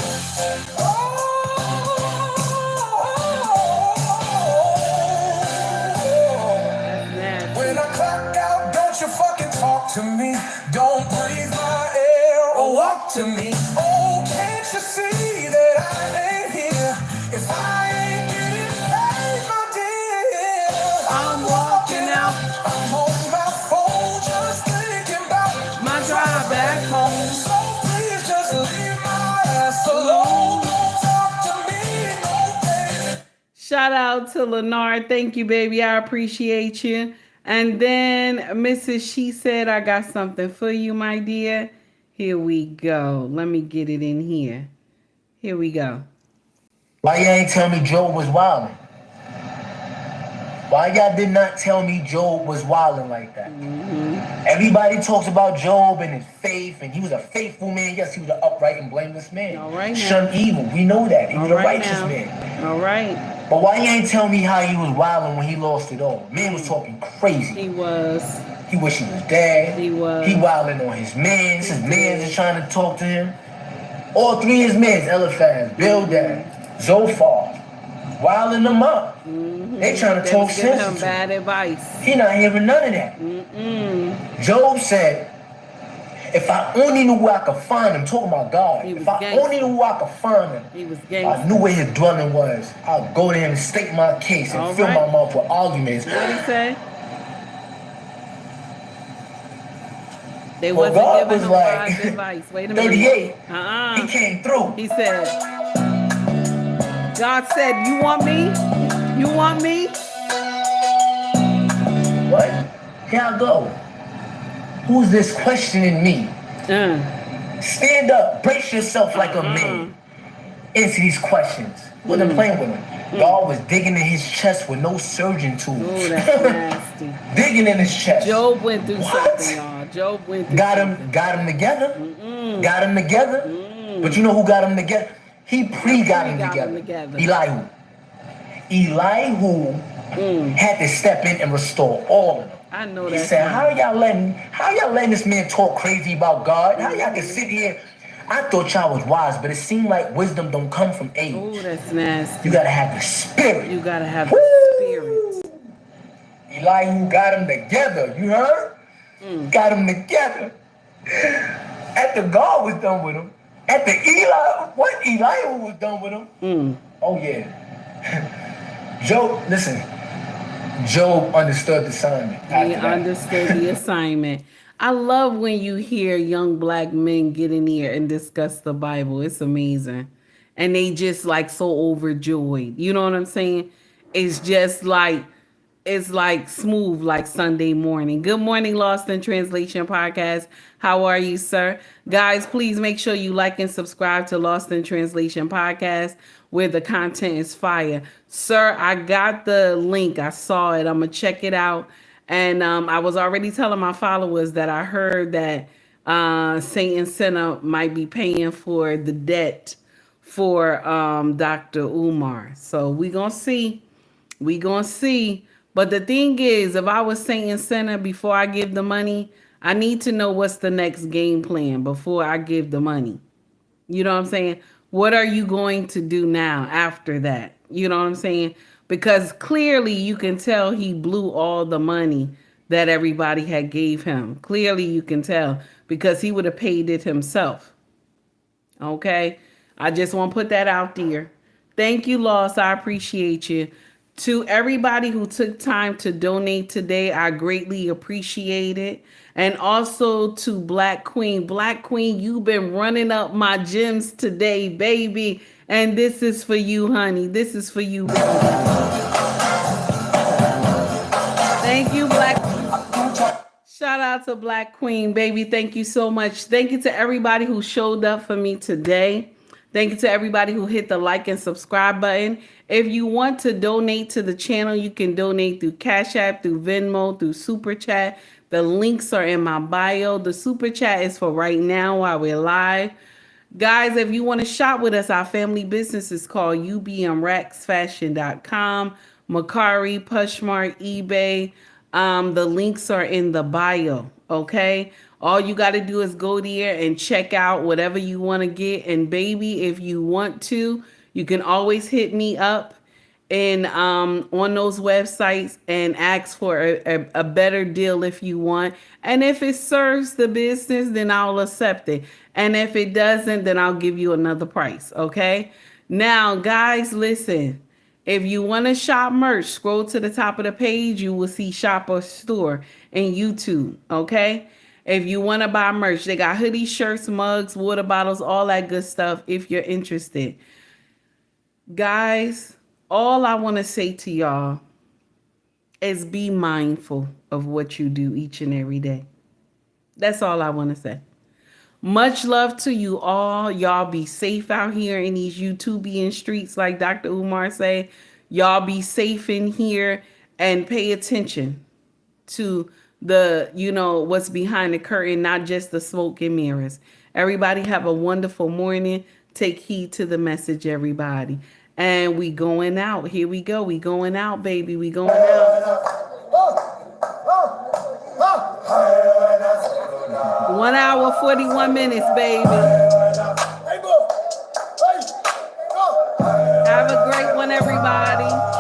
When I clock out, don't you fucking talk to me. Don't breathe my air or walk to me. Oh, can't you see that I ain't here if I ain't getting paid, my dear? I'm walking out. I'm on my phone just thinking about my drive back home. Shout out to Lenard. Thank you, baby. I appreciate you. And then Mrs. She said, I got something for you, my dear. Here we go. Let me get it in here. Here we go. Why y'all ain't tell me Job was wilding? Why y'all did not tell me Job was wilding like that? Everybody talks about Job and his faith, and he was a faithful man. Yes, he was an upright and blameless man. All right, Shunned evil. We know that. He was a righteous man. All right. But why you ain't tell me how he was wilding when he lost it all? Man was talking crazy. He was. He wish he was dead. He was. He wilding on his mans. His mans is trying to talk to him. All three of his mans, Eliphaz, Bildad, Zophar, wilding them up. They trying to talk sense to him. Bad advice. He not hearing none of that. Job said, if I only knew where I could find him, talking about God, if I only knew where I could find him, I knew where his dwelling was, I'll go there and state my case and fill my mouth with arguments. What did he say? They Well, wasn't God giving was him like, wise advice. Wait a minute. 38, he came through. He said, God said, you want me? You want me? What? Here I go. Who's this questioning me? Stand up, brace yourself like a man. Answer these questions. Wasn't playing with him. God was digging in his chest with no surgeon tools. Oh, that's nasty. Digging in his chest. Job went through something, y'all. Job went through got something. Got him together. Got him together. But you know who got him together? He got him together. Elihu had to step in and restore all of them. I know that. He said, how y'all letting this man talk crazy about God? How y'all can sit here? I thought y'all was wise, but it seemed like wisdom don't come from age. Oh, that's nasty. You gotta have the spirit. You gotta have the spirit. Elihu got him together. You heard? Got him together. After God was done with him, after Elihu was done with him. Oh yeah. Job, listen. Job understood the assignment. He understood the assignment. I love when you hear young black men get in here and discuss the Bible. It's amazing. And they just like so overjoyed. You know what I'm saying? It's just like, it's like smooth like Sunday morning. Good morning, Lost in Translation podcast. How are you, sir? Guys, please make sure you like and subscribe to Lost in Translation podcast, where the content is fire. Sir, I got the link. I saw it. I'm going to check it out. And I was already telling my followers that I heard that Satan Center might be paying for the debt for Dr. Umar. So we going to see. We going to see. But the thing is, if I was Satan Center before I give the money, I need to know what's the next game plan before I give the money. You know what I'm saying? What are you going to do now after that? You know what I'm saying? Because clearly you can tell he blew all the money that everybody had gave him. Clearly you can tell because he would have paid it himself. Okay? I just want to put that out there. Thank you, Loss. I appreciate you. To everybody who took time to donate today, I greatly appreciate it. And also to Black Queen. Black Queen, you've been running up my gems today, baby. And this is for you, honey. This is for you, baby. Thank you, Black. Shout out to Black Queen, baby. Thank you so much. Thank you to everybody who showed up for me today. Thank you to everybody who hit the like and subscribe button. If you want to donate to the channel, you can donate through Cash App, through Venmo, through Super Chat. The links are in my bio. The Super Chat is for right now while we're live. Guys, if you want to shop with us, our family business is called ubmracksfashion.com, Mercari, POSHMARK, eBay. The links are in the bio, okay? All you got to do is go there and check out whatever you want to get. And baby, if you want to, you can always hit me up and on those websites and ask for a better deal if you want. And if it serves the business, then I'll accept it. And if it doesn't, then I'll give you another price, okay? Now, guys, listen. If you want to shop merch, scroll to the top of the page. You will see Shop or Store in YouTube, okay? If you want to buy merch, they got hoodies, shirts, mugs, water bottles, all that good stuff if you're interested. Guys, all I want to say to y'all is be mindful of what you do each and every day. That's all I want to say. Much love to you all. Y'all be safe out here in these YouTubian streets, like Dr. Umar say. Y'all be safe in here and pay attention to the, what's behind the curtain, not just the smoke and mirrors. Everybody have a wonderful morning. Take heed to the message, everybody. And we going out. Here we go. We going out, baby. We going out. 1 hour, 41 minutes, baby. Have a great one, everybody.